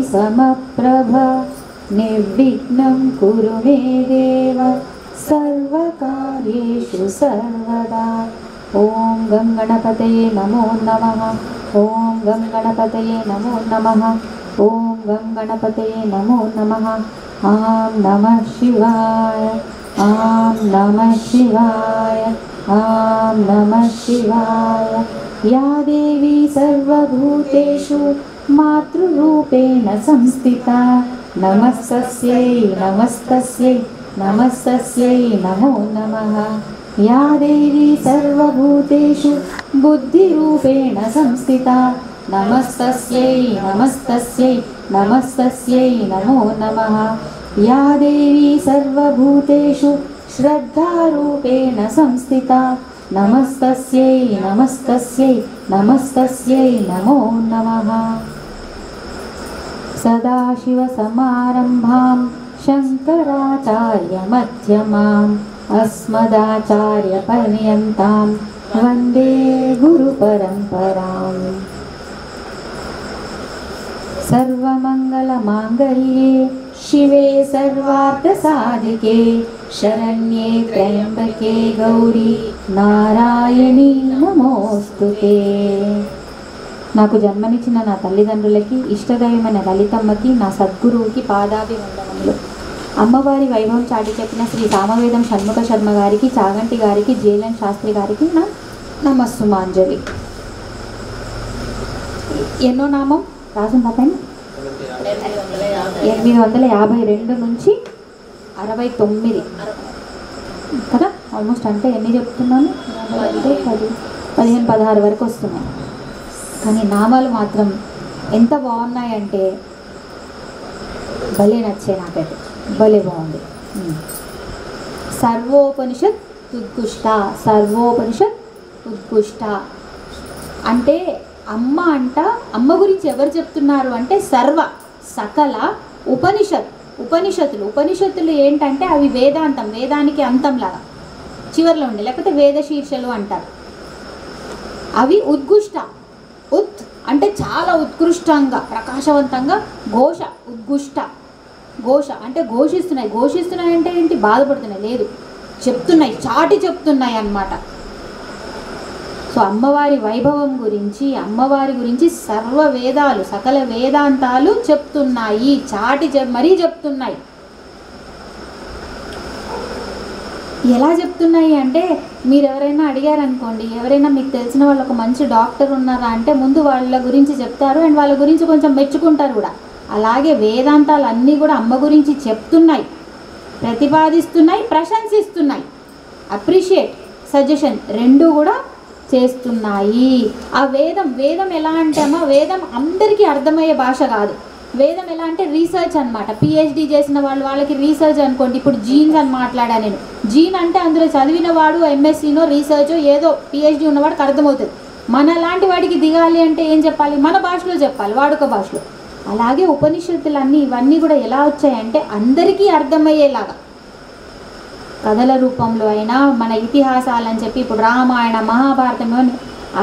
समप्रभ निर्विघ्नं कुरु मे देव सर्वकार्येषु सर्वदा। ओम गं गणपतये नमो नमः। ओम गं गणपतये नमो नमः। ओम गं गणपतये नमो नमः। आं नमः शिवाय। आं नमः शिवाय। आं नमः शिवाय। या देवी सर्वभूतेषु मातृरूपेण संस्थिता नमस्तस्यै नमस्तस्यै नमस्तस्यै नमो नमः। या देवी सर्वभूतेषु बुद्धिरूपेण संस्थिता नमस्तस्यै नमस्तस्यै नमस्तस्यै नमो नमः। या देवी सर्वभूतेषु श्रद्धारूपेण संस्थिता नमस्तस्यै नमस्तस्यै नमस्तस्यै नमो नमः। सदाशिवसमारम्भां शङ्कराचार्यमध्यमाम् अस्मदाचार्यपर्यन्तां वन्दे गुरुपरम्पराम्। सर्वमङ्गलमाङ्गल्ये शिवे सर्वार्थसाधिके शरण्ये त्र्यम्बके गौरी नारायणी नमोस्तुते। నాకు జన్మనిచ్చిన నా తల్లిదండ్రులకి, ఇష్టదైవమైన లలితమ్మకి, నా సద్గురువుకి పాదాభివందనములు. అమ్మవారి వైభవం చాటి చెప్పిన శ్రీ సామవేదం షణ్ముఖ శర్మ గారికి, చాగంటి గారికి, జేలన్ శాస్త్రి గారికి నా నమస్సుమాంజలి. ఎన్నో నామం రాసుందా పైన? 852 నుంచి 69 కదా, ఆల్మోస్ట్. అంటే ఎన్ని చెప్తున్నాను? 15-16 వరకు వస్తున్నాయి. కానీ నామాలు మాత్రం ఎంత బాగున్నాయంటే భలే నచ్చాయి నాకైతే, భలే బాగుంది. సర్వోపనిషత్ ఉద్గుష్ట, సర్వోపనిషత్ ఉద్గుష్ట అంటే అమ్మ అంట. అమ్మ గురించి ఎవరు చెప్తున్నారు అంటే సర్వ సకల ఉపనిషత్తులు ఏంటంటే అవి వేదాంతం, వేదానికి అంతంలాగా చివరిలో ఉండే, లేకపోతే వేద శీర్షలు అంటారు. అవి ఉద్గుష్ట, ఉత్ అంటే చాలా ఉత్కృష్టంగా ప్రకాశవంతంగా, ఘోష ఉద్గుష్ట, ఘోష అంటే ఘోషిస్తున్నాయి. ఘోషిస్తున్నాయి అంటే ఏంటి? బాధపడుతున్నాయి లేదు, చెప్తున్నాయి, చాటి చెప్తున్నాయి అన్నమాట. సో అమ్మవారి వైభవం గురించి, అమ్మవారి గురించి సర్వ వేదాలు, సకల వేదాంతాలు చెప్తున్నాయి, చాటి మరీ చెప్తున్నాయి. ఎలా చెప్తున్నాయి అంటే, మీరు ఎవరైనా అడిగారనుకోండి, ఎవరైనా మీకు తెలిసిన వాళ్ళు ఒక మంచి డాక్టర్ ఉన్నారా అంటే ముందు వాళ్ళ గురించి చెప్తారు అండ్ వాళ్ళ గురించి కొంచెం మెచ్చుకుంటారు కూడా. అలాగే వేదాంతాలు అన్నీ కూడా అమ్మ గురించి చెప్తున్నాయి, ప్రతిపాదిస్తున్నాయి, ప్రశంసిస్తున్నాయి, అప్రిషియేట్, సజెషన్ రెండు కూడా చేస్తున్నాయి. ఆ వేదం ఎలా అంటే అమ్మ, వేదం అందరికీ అర్థమయ్యే భాష కాదు. వేదం ఎలా అంటే రీసెర్చ్ అనమాట. పిహెచ్డి చేసిన వాళ్ళకి రీసెర్చ్ అనుకోండి. ఇప్పుడు జీన్స్ అని మాట్లాడా నేను. జీన్ అంటే అందులో చదివిన వాడు ఎంఎస్సీనో రీసెర్చ్ ఏదో పిహెచ్డి ఉన్నవాడికి అర్థమవుతుంది. మన లాంటి వాడికి దిగాలి అంటే ఏం చెప్పాలి? మన భాషలో చెప్పాలి, వాడుక భాషలో. అలాగే ఉపనిషత్తులన్నీ ఇవన్నీ కూడా ఎలా వచ్చాయంటే అందరికీ అర్థమయ్యేలాగా, కథల రూపంలో అయినా, మన ఇతిహాసాలని చెప్పి ఇప్పుడు రామాయణ మహాభారతం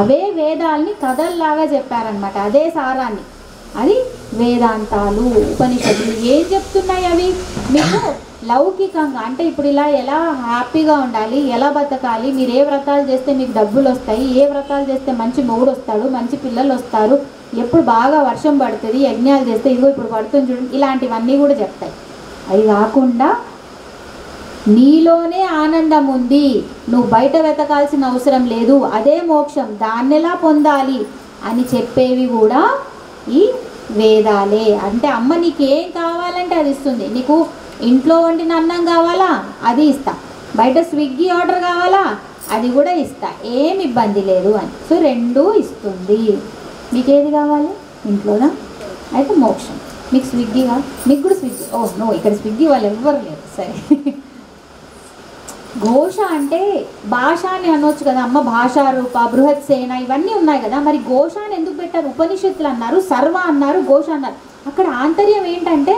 అవే వేదాలని కథల్లాగా చెప్పారనమాట. అదే సారాన్ని, అది వేదాంతాలు, ఉపనిషత్తులు. ఏం చెప్తున్నాయి అవి? మీకు లౌకికంగా అంటే ఇప్పుడు ఇలా ఎలా హ్యాపీగా ఉండాలి, ఎలా బతకాలి, మీరు ఏ వ్రతాలు చేస్తే మీకు డబ్బులు వస్తాయి, ఏ వ్రతాలు చేస్తే మంచి మొగుడు వస్తాడు, మంచి పిల్లలు వస్తారు, ఎప్పుడు బాగా వర్షం పడుతుంది, యజ్ఞాలు చేస్తే ఇదిగో ఇప్పుడు పడుతుంది చూడండి, ఇలాంటివన్నీ కూడా చెప్తాయి. అవి కాకుండా నీలోనే ఆనందం ఉంది, నువ్వు బయట వెతకాల్సిన అవసరం లేదు, అదే మోక్షం, దాన్ని ఎలా పొందాలి అని చెప్పేవి కూడా ఈ వేదాలే. అంటే అమ్మ నీకు ఏం కావాలంటే అది ఇస్తుంది. నీకు ఇంట్లో వండిన అన్నం కావాలా, అది ఇస్తా. బయట స్విగ్గీ ఆర్డర్ కావాలా, అది కూడా ఇస్తా, ఏం ఇబ్బంది లేదు అని. సో రెండూ ఇస్తుంది. మీకు ఏది కావాలి? ఇంట్లోనా? అయితే మోక్షం. మీకు స్విగ్గీగా, మీకు కూడా స్విగ్గీ. ఓ నో, ఇక్కడ స్విగ్గీ వాళ్ళు ఎవ్వరు లేరు. సరే. ఘోష అంటే భాష అని అనొచ్చు కదా అమ్మ. భాషారూప, బృహత్ సేన ఇవన్నీ ఉన్నాయి కదా. మరి ఘోష అని ఎందుకు పెట్టారు? ఉపనిషత్తులు అన్నారు, సర్వ అన్నారు, ఘోష అన్నారు. అక్కడ ఆంతర్యం ఏంటంటే,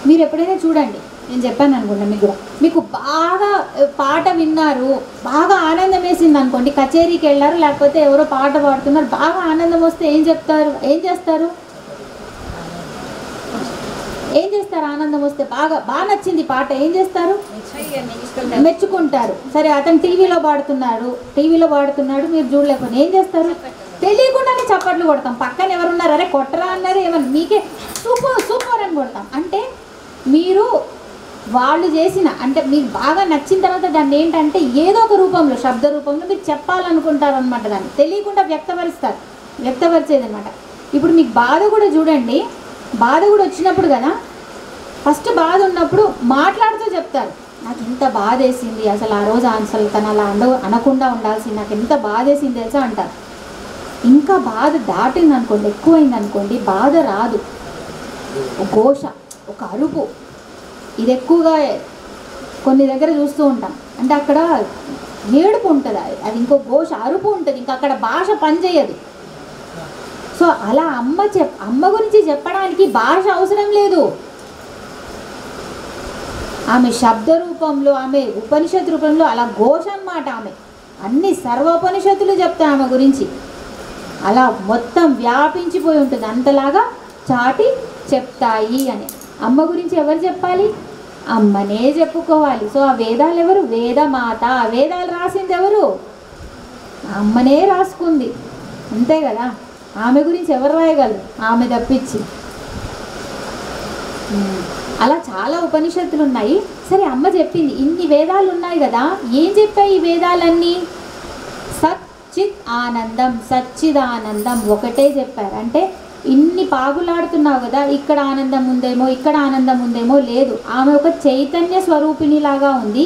మీరు ఎప్పుడైనా చూడండి, నేను చెప్పాను అనుకుంటా మీకు కూడా, మీకు బాగా పాట విన్నారు, బాగా ఆనందం వేసింది అనుకోండి, కచేరీకి వెళ్ళారు, లేకపోతే ఎవరో పాట పాడుతున్నారు, బాగా ఆనందం వస్తే ఏం చెప్తారు, ఏం చేస్తారు? ఏం చేస్తారు? ఆనందం వస్తే బాగా నచ్చింది పాట, ఏం చేస్తారు? మెచ్చుకుంటారు. సరే అతను టీవీలో పాడుతున్నాడు, మీరు చూడలేకపోతే ఏం చేస్తారు? తెలియకుండానే చప్పట్లు కొడతాం. పక్కన ఎవరున్నారు, అరే కొట్టరా అన్నారు, ఏమన్నా మీకే సూపర్ సూపర్ అని కొడతాం. అంటే మీరు వాళ్ళు చేసిన, అంటే మీకు బాగా నచ్చిన తర్వాత దాన్ని ఏంటంటే ఏదో ఒక రూపంలో, శబ్ద రూపంలో మీరు చెప్పాలనుకుంటారు అనమాట. దాన్ని తెలియకుండా వ్యక్తపరిచేది అనమాట. ఇప్పుడు మీకు బాధ కూడా చూడండి, బాధ కూడా వచ్చినప్పుడు కదా, ఫస్ట్ బాధ ఉన్నప్పుడు మాట్లాడుతూ చెప్తారు, నాకు ఎంత బాధ వేసింది అసలు ఆ రోజు, అసలు తను అలా అనకుండా ఉండాల్సింది, నాకు ఎంత బాధ వేసింది తెలుసా అంటారు. ఇంకా బాధ దాటింది అనుకోండి, ఎక్కువైంది అనుకోండి, బాధ రాదు, ఘోష, ఒక అరుపు. ఇది ఎక్కువగా కొన్ని దగ్గర చూస్తూ ఉంటాం. అంటే అక్కడ ఏడుపు ఉంటుంది, అది ఇంకో ఘోష, అరుపు ఉంటుంది, ఇంకా అక్కడ భాష పనిచేయదు. సో అలా అమ్మ గురించి చెప్పడానికి భాష అవసరం లేదు. ఆమె శబ్ద రూపంలో, ఆమె ఉపనిషత్ రూపంలో అలా ఘోష అన్నమాట. ఆమె అన్ని సర్వోపనిషత్తులు చెప్తాయి ఆమె గురించి, అలా మొత్తం వ్యాపించిపోయి ఉంటుంది, అంతలాగా చాటి చెప్తాయి అని. అమ్మ గురించి ఎవరు చెప్పాలి? అమ్మనే చెప్పుకోవాలి. సో ఆ వేదాలు ఎవరు? వేదమాత. ఆ వేదాలు రాసింది ఎవరు? అమ్మనే రాసుకుంది, అంతే కదా. ఆమె గురించి ఎవరు రాయగలరు? ఆమె తప్పించి. అలా చాలా ఉపనిషత్తులు ఉన్నాయి. సరే అమ్మ చెప్పింది, ఇన్ని వేదాలు ఉన్నాయి కదా, ఏం చెప్పాయి ఈ వేదాలన్నీ? సచ్చిత్ ఆనందం, సచ్చిదానందం ఒకటే చెప్పారు. అంటే ఇన్ని పాగులాడుతున్నావు కదా, ఇక్కడ ఆనందం ఉందేమో, ఇక్కడ ఆనందం ఉందేమో, లేదు. ఆమె ఒక చైతన్య స్వరూపిణిలాగా ఉంది,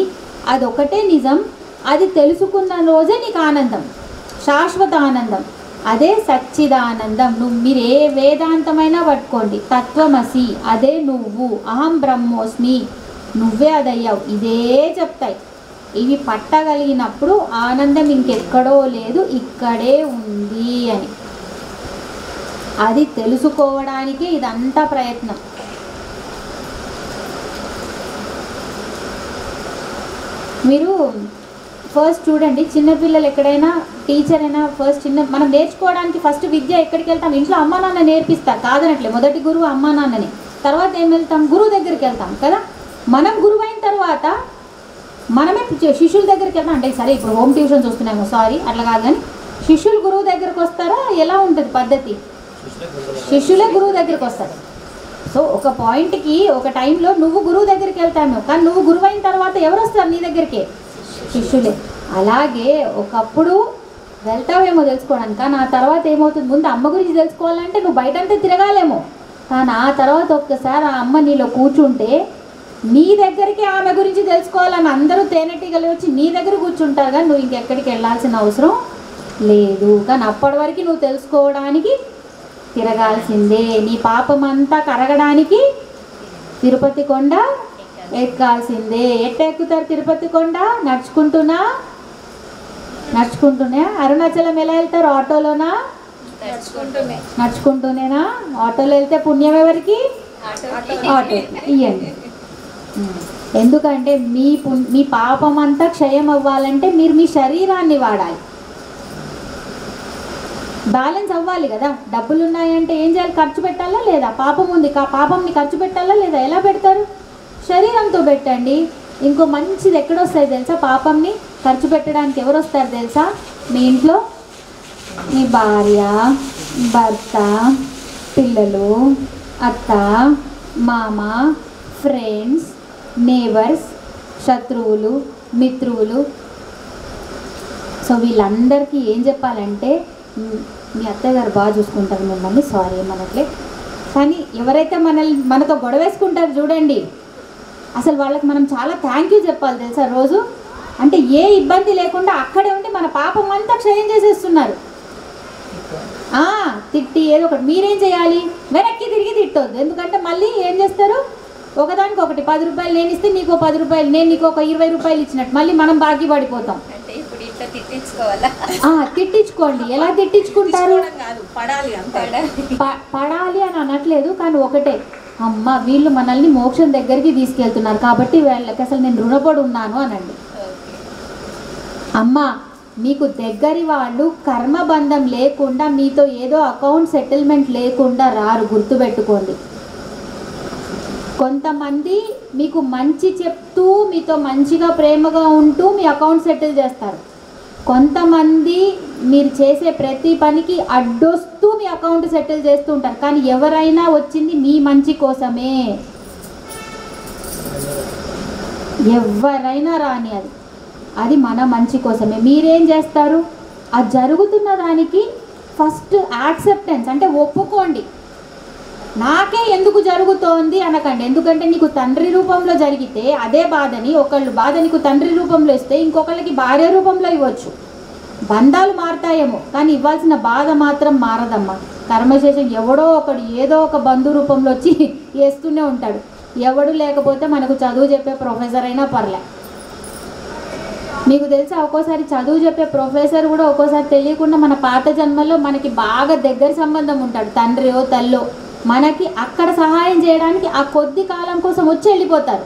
అదొకటే నిజం. అది తెలుసుకున్న రోజే నీకు ఆనందం, శాశ్వత ఆనందం, అదే సచ్చిదానందం. మీరు ఏ వేదాంతమైనా పట్టుకోండి, తత్వమసి అదే నువ్వు, అహం బ్రహ్మోస్మి నువ్వే అదయ్యావు, ఇదే చెప్తాయి. ఇవి పట్టగలిగినప్పుడు ఆనందం ఇంకెక్కడో లేదు, ఇక్కడే ఉంది అని. అది తెలుసుకోవడానికి ఇదంతా ప్రయత్నం. మీరు ఫస్ట్ చూడండి, చిన్నపిల్లలు ఎక్కడైనా, టీచర్ అయినా ఫస్ట్ మనం నేర్చుకోవడానికి ఫస్ట్ విద్య ఎక్కడికి వెళ్తాం? ఇంట్లో అమ్మా నాన్న నేర్పిస్తారు, కాదనట్లే. మొదటి గురువు అమ్మా నాన్నని, తర్వాత ఏం వెళ్తాం? గురువు దగ్గరికి వెళ్తాం కదా. మనం గురువు అయిన తర్వాత మనమే శిష్యుల దగ్గరికి వెళ్తాం. అంటే సరే ఇప్పుడు హోమ్ ట్యూషన్స్ వస్తున్నాయేమో, సారీ అట్లా కాదు, కానీ శిష్యులు గురువు దగ్గరకు వస్తారా? ఎలా ఉంటుంది పద్ధతి? శిష్యులే గురువు దగ్గరికి వస్తారు. సో ఒక పాయింట్కి, ఒక టైంలో నువ్వు గురువు దగ్గరికి వెళ్తాను, కానీ నువ్వు గురువు అయిన తర్వాత ఎవరు వస్తారు నీ దగ్గరికి? శిష్యులే. అలాగే ఒకప్పుడు వెళ్తావేమో తెలుసుకోవడానికి, కానీ ఆ తర్వాత ఏమవుతుంది? ముందు అమ్మ గురించి తెలుసుకోవాలంటే నువ్వు బయటంతా తిరగాలేమో, కానీ ఆ తర్వాత ఒక్కసారి ఆ అమ్మ నీలో కూర్చుంటే నీ దగ్గరికి ఆమె గురించి తెలుసుకోవాలని అందరూ తేనెటీగలు వచ్చి నీ దగ్గర కూర్చుంటారు, కానీ నువ్వు ఇంకెక్కడికి వెళ్ళాల్సిన అవసరం లేదు. కానీ అప్పటి వరకు నువ్వు తెలుసుకోవడానికి తిరగాల్సిందే. నీ పాపం అంతా కరగడానికి తిరుపతి కొండ ఎక్కాల్సిందే. ఎట్ట ఎక్కుతారు తిరుపతి కొండ? నడుచుకుంటూనే. అరుణాచలం ఎలా వెళ్తారు? ఆటోలోనా? నడుచుకుంటూనేనా? ఆటోలో వెళ్తే పుణ్యం ఎవరికి? ఆటో ఇవ్వండి. ఎందుకంటే మీ పాపం అంతా క్షయం అవ్వాలంటే మీరు మీ శరీరాన్ని వాడాలి, బ్యాలెన్స్ అవ్వాలి కదా. డబ్బులు ఉన్నాయంటే ఏం చేయాలి? ఖర్చు పెట్టాలా లేదా? పాపం ఉంది, పాపంని ఖర్చు పెట్టాలా లేదా? ఎలా పెడతారు? శరీరంతో పెట్టండి. ఇంకో మంచిది ఎక్కడొస్తాయి తెలుసా? పాపంని ఖర్చు పెట్టడానికి ఎవరు వస్తారు తెలుసా? మీ ఇంట్లో మీ భార్య, భర్త, పిల్లలు, అత్త, మామ, ఫ్రెండ్స్, నేబర్స్, శత్రువులు, మిత్రువులు. సో వీళ్ళందరికీ ఏం చెప్పాలంటే, మీ అత్తగారు బాగా చూసుకుంటారు మిమ్మల్ని, సారీ ఏమనట్లే, కానీ ఎవరైతే మనతో గొడవ వేసుకుంటారు చూడండి, అసలు వాళ్ళకి మనం చాలా థ్యాంక్ యూ చెప్పాలి తెలుసా రోజు. అంటే ఏ ఇబ్బంది లేకుండా అక్కడే ఉండి మన పాపం అంతా క్షయం చేసేస్తున్నారు. తిట్టి ఏదో ఒకటి మీరేం చేయాలి? వెనక్కి తిరిగి తిట్టొద్దు. ఎందుకంటే మళ్ళీ ఏం చేస్తారు? ఒకదానికి ఒకటి 10 రూపాయలు నేను ఇస్తే నీకు 10 రూపాయలు, నేను నీకు ఒక 20 రూపాయలు ఇచ్చినట్టు మళ్ళీ మనం బాకీ పడిపోతాం. తిట్టించుకోండి. ఎలా తిట్టించుకుంటారు? పడాలి అని అనట్లేదు, కానీ ఒకటే, అమ్మ వీళ్ళు మనల్ని మోక్షం దగ్గరికి తీసుకెళ్తున్నారు కాబట్టి వీళ్ళకి అసలు నేను రుణపడి ఉన్నాను అనండి. అమ్మ మీకు దగ్గరి వాళ్ళు కర్మబంధం లేకుండా మీతో ఏదో అకౌంట్ సెటిల్మెంట్ లేకుండా రారు, గుర్తుపెట్టుకోండి. కొంతమంది మీకు మంచి చెప్తూ మీతో మంచిగా ప్రేమగా ఉంటూ మీ అకౌంట్ సెటిల్ చేస్తారు. కొంతమంది మీరు చేసే ప్రతి పనికి అడ్డొస్తూ మీ అకౌంట్ సెటిల్ చేస్తూ ఉంటారు. కానీ ఎవరైనా వచ్చింది మీ మంచి కోసమే. ఎవరైనా రాని అది మన మంచి కోసమే. మీరేం చేస్తారు? అది జరుగుతున్న దానికి ఫస్ట్ యాక్సెప్టెన్స్ అంటే ఒప్పుకోండి. నాకే ఎందుకు జరుగుతోంది అనకండి. ఎందుకంటే నీకు తండ్రి రూపంలో జరిగితే అదే బాధని ఒకళ్ళు బాధ నీకు తండ్రి రూపంలో ఇస్తే ఇంకొకళ్ళకి భార్య రూపంలో ఇవ్వచ్చు. బంధాలు మారుతాయేమో కానీ ఇవ్వాల్సిన బాధ మాత్రం మారదమ్మా. కర్మశేషం ఎవడో ఒకడు ఏదో ఒక బంధు రూపంలో వచ్చి వేస్తూనే ఉంటాడు. ఎవడు లేకపోతే మనకు చదువు చెప్పే ప్రొఫెసర్ అయినా పర్లే. మీకు తెలుసా, ఒక్కోసారి చదువు చెప్పే ప్రొఫెసర్ కూడా ఒక్కోసారి తెలియకుండా మన పాత జన్మలో మనకి బాగా దగ్గర సంబంధం ఉంటాడు, తండ్రియో తల్లో. మనకి అక్కడ సహాయం చేయడానికి ఆ కొద్ది కాలం కోసం వచ్చి వెళ్ళిపోతారు.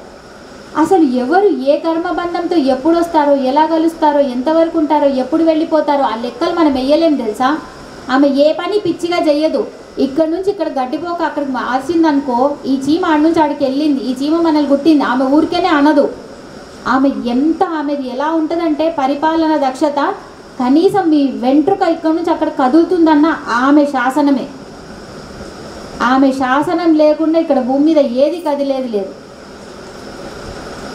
అసలు ఎవరు ఏ కర్మబంధంతో ఎప్పుడు వస్తారో, ఎలా కలుస్తారో, ఎంతవరకు ఉంటారో, ఎప్పుడు వెళ్ళిపోతారో ఆ లెక్కలు మనం వెయ్యలేం తెలుసా. ఆమె ఏ పని పిచ్చిగా చెయ్యదు. ఇక్కడ నుంచి ఇక్కడ గడ్డిపోక అక్కడికి మార్చిందనుకో, ఈ చీమ ఆడ నుంచి ఆడికి వెళ్ళింది, ఈ చీమ మనల్ని గుట్టింది, ఆమె ఊరికేనే అనదు. ఆమెది ఎలా ఉంటుందంటే పరిపాలన దక్షత, కనీసం మీ వెంట్రుక ఇక్కడ నుంచి అక్కడ కదులుతుందన్న ఆమె శాసనమే. ఆమె శాసనం లేకుండా ఇక్కడ భూమి మీద ఏది కదిలేదు లేదు.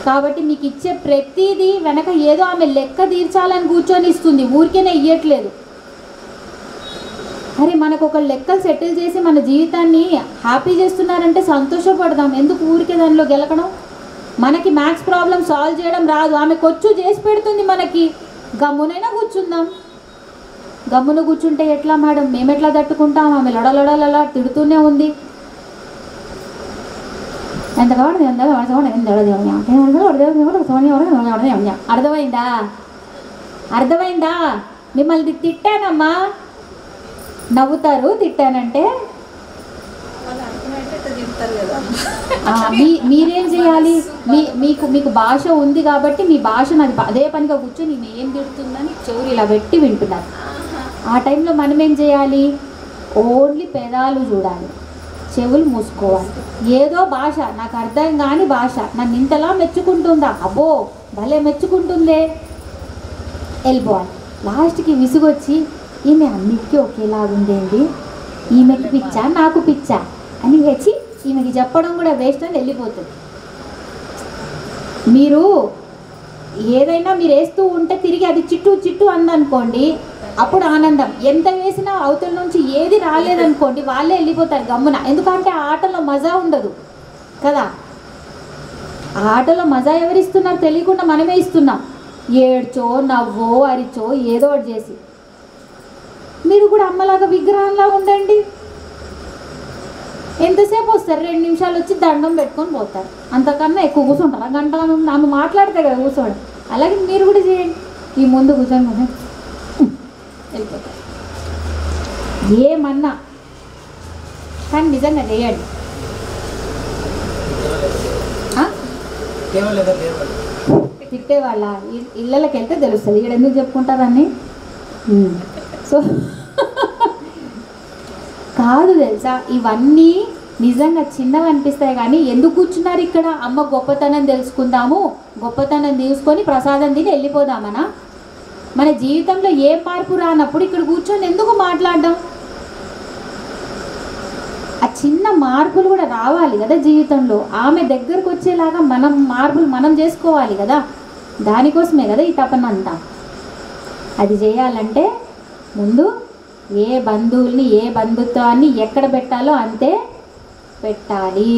కాబట్టి మీకు ఇచ్చే ప్రతిదీ వెనక ఏదో ఆమె లెక్క తీర్చాలని కూర్చొని ఇస్తుంది, ఊరికేనే ఇయ్యట్లేదు. అరే మనకు ఒక లెక్కలు సెటిల్ చేసి మన జీవితాన్ని హ్యాపీ చేస్తున్నారంటే సంతోషపడదాం. ఎందుకు ఊరికే దానిలో గెలకడం? మనకి మ్యాథ్స్ ప్రాబ్లం సాల్వ్ చేయడం రాదు, ఆమె కొచ్చు చేసి పెడుతుంది మనకి. గమ్మునైనా కూర్చుందాం. గమ్మున కూర్చుంటే ఎట్లా మేడం, మేము ఎట్లా తట్టుకుంటాం? ఆమె లడలడలలా తిడుతూనే ఉంది. ఎంత కావాలి అర్థమైందా? అర్థమైందా? మిమ్మల్ని తిట్టానమ్మా, నవ్వుతారు తిట్టానంటే. మీరేం చేయాలి? మీకు భాష ఉంది కాబట్టి మీ భాష నాది అదే పనిగా కూర్చొని నేను ఏం తిడుతుందని చెవులు ఇలా పెట్టి వింటున్నారు. ఆ టైంలో మనం ఏం చేయాలి? ఓన్లీ పెదాలు చూడాలి, చెవులు మూసుకోవాలి. ఏదో భాష నాకు అర్థం కాని భాష నన్ను ఇంతలా మెచ్చుకుంటుందా, అబ్బో భలే మెచ్చుకుంటుందే, వెళ్ళిపోవాలి. లాస్ట్కి విసుగొచ్చి ఈమె అన్నిటికీ ఒకేలాగుండేంది, ఈమెకి పిచ్చా నాకు పిచ్చా అని వచ్చి ఈమెకి చెప్పడం కూడా వేస్ట్ అని వెళ్ళిపోతుంది. మీరు ఏదైనా మీరు వేస్తూ ఉంటే తిరిగి అది చిట్టు చిట్టు అందనుకోండి, అప్పుడు ఆనందం. ఎంత వేసినా అవతల నుంచి ఏది రాలేదనుకోండి, వాళ్ళే వెళ్ళిపోతారు గమ్మున. ఎందుకంటే ఆ ఆటలో మజా ఉండదు కదా. ఆ ఆటలో మజా ఎవరిస్తున్నారు తెలియకుండా మనమే ఇస్తున్నాం. ఏడ్చో నవ్వో అరిచో ఏదో ఒకటి చేసి. మీరు కూడా అమ్మలాగా విగ్రహంలా ఉండండి. ఎంతసేపు వస్తారు? 2 నిమిషాలు వచ్చి దండం పెట్టుకొని పోతారు. అంతకన్నా ఎక్కువ కూర్చుంటారు. గంట ఆమె మాట్లాడితే కదా కూర్చోండి. అలాగే మీరు కూడా చేయండి. ఈ ముందు కూర్చొని వెళ్ళిపోతారు ఏమన్నా, కానీ నిజంగా చేయండి. తిట్టేవాళ్ళ ఇళ్ళకి వెళ్తే తెలుస్తుంది. ఇక్కడ ఎందుకు చెప్పుకుంటారని. సో కాదు తెలుసా, ఇవన్నీ నిజంగా చిన్నవి అనిపిస్తాయి కానీ ఎందుకు కూర్చున్నారు ఇక్కడ? అమ్మ గొప్పతనం తెలుసుకుందాము, గొప్పతనం తీసుకొని ప్రసాదం తిని వెళ్ళిపోదామనా? మన జీవితంలో ఏ మార్పు రానప్పుడు ఇక్కడ కూర్చొని ఎందుకు మాట్లాడడం? ఆ చిన్న మార్పులు కూడా రావాలి కదా జీవితంలో. ఆమె దగ్గరకు వచ్చేలాగా మార్పులు మనం చేసుకోవాలి కదా. దానికోసమే కదా ఈ తపన అంతా. అది చేయాలంటే ముందు ఏ బంధువుల్ని ఏ బంధుత్వాన్ని ఎక్కడ పెట్టాలో అంతే పెట్టాలి.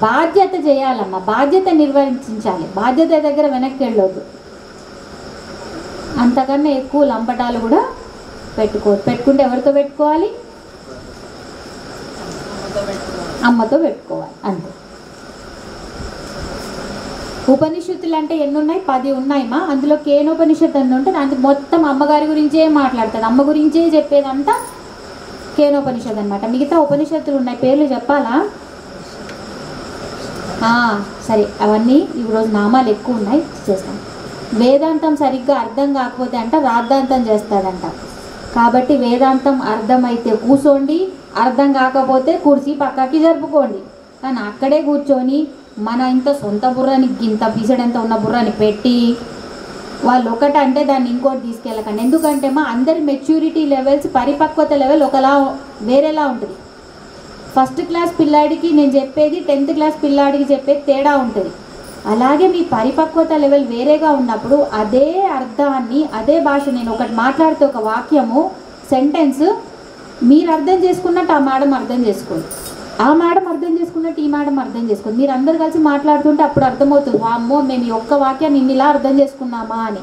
బాధ్యత చేయాలమ్మా, బాధ్యత నిర్వర్తించాలి. బాధ్యత దగ్గర వెనక్కి వెళ్ళొద్దు. అంతకన్నా ఎక్కువ లంపటాలు కూడా పెట్టుకుంటే ఎవరితో పెట్టుకోవాలి? అమ్మతో పెట్టుకోవాలి అంతే. ఉపనిషత్తులు అంటే ఎన్ని ఉన్నాయి? 10 ఉన్నాయమ్మా. అందులో కేనోపనిషత్తు అని ఉంటే దాంట్లో మొత్తం అమ్మగారి గురించే మాట్లాడుతుంది. అమ్మ గురించే చెప్పేదంతా కేనోపనిషత్తు అనమాట. మిగతా ఉపనిషత్తులు ఉన్నాయి, పేర్లు చెప్పాలా? సరే, అవన్నీ ఈరోజు నామాలు ఎక్కువ ఉన్నాయి, చేస్తాం. వేదాంతం సరిగ్గా అర్థం కాకపోతే అంట రాద్ధాంతం చేస్తాడంట. కాబట్టి వేదాంతం అర్థమైతే కూర్చోండి, అర్థం కాకపోతే కుర్చీ పక్కకి జరుపుకోండి. కానీ అక్కడే కూర్చొని మన ఇంత సొంత బుర్రని ఇంత పీసడంత ఉన్న బుర్రని పెట్టి వాళ్ళు ఒకటి అంటే దాన్ని ఇంకోటి తీసుకెళ్ళకండి. ఎందుకంటే అందరి మెచ్యూరిటీ లెవెల్స్, పరిపక్వత లెవెల్ ఒకలా వేరేలా ఉంటుంది. ఫస్ట్ క్లాస్ పిల్లాడికి నేను చెప్పేది 10th క్లాస్ పిల్లాడికి చెప్పేది తేడా ఉంటుంది. అలాగే మీ పరిపక్వత లెవెల్ వేరేగా ఉన్నప్పుడు అదే అర్థాన్ని, అదే భాష, నేను ఒకటి మాట్లాడితే ఒక వాక్యము, సెంటెన్స్ మీరు అర్థం చేసుకున్నట్టు ఆ మేడం అర్థం చేసుకోండి, ఆ మేడం అర్థం చేసుకున్నట్టు ఈ మేడం అర్థం చేసుకోండి. మీరు అందరు కలిసి మాట్లాడుతుంటే అప్పుడు అర్థమవుతుంది, వామ్మో మేము ఈ ఒక్క వాక్యాన్ని ఇన్నిలా అర్థం చేసుకున్నామా అని.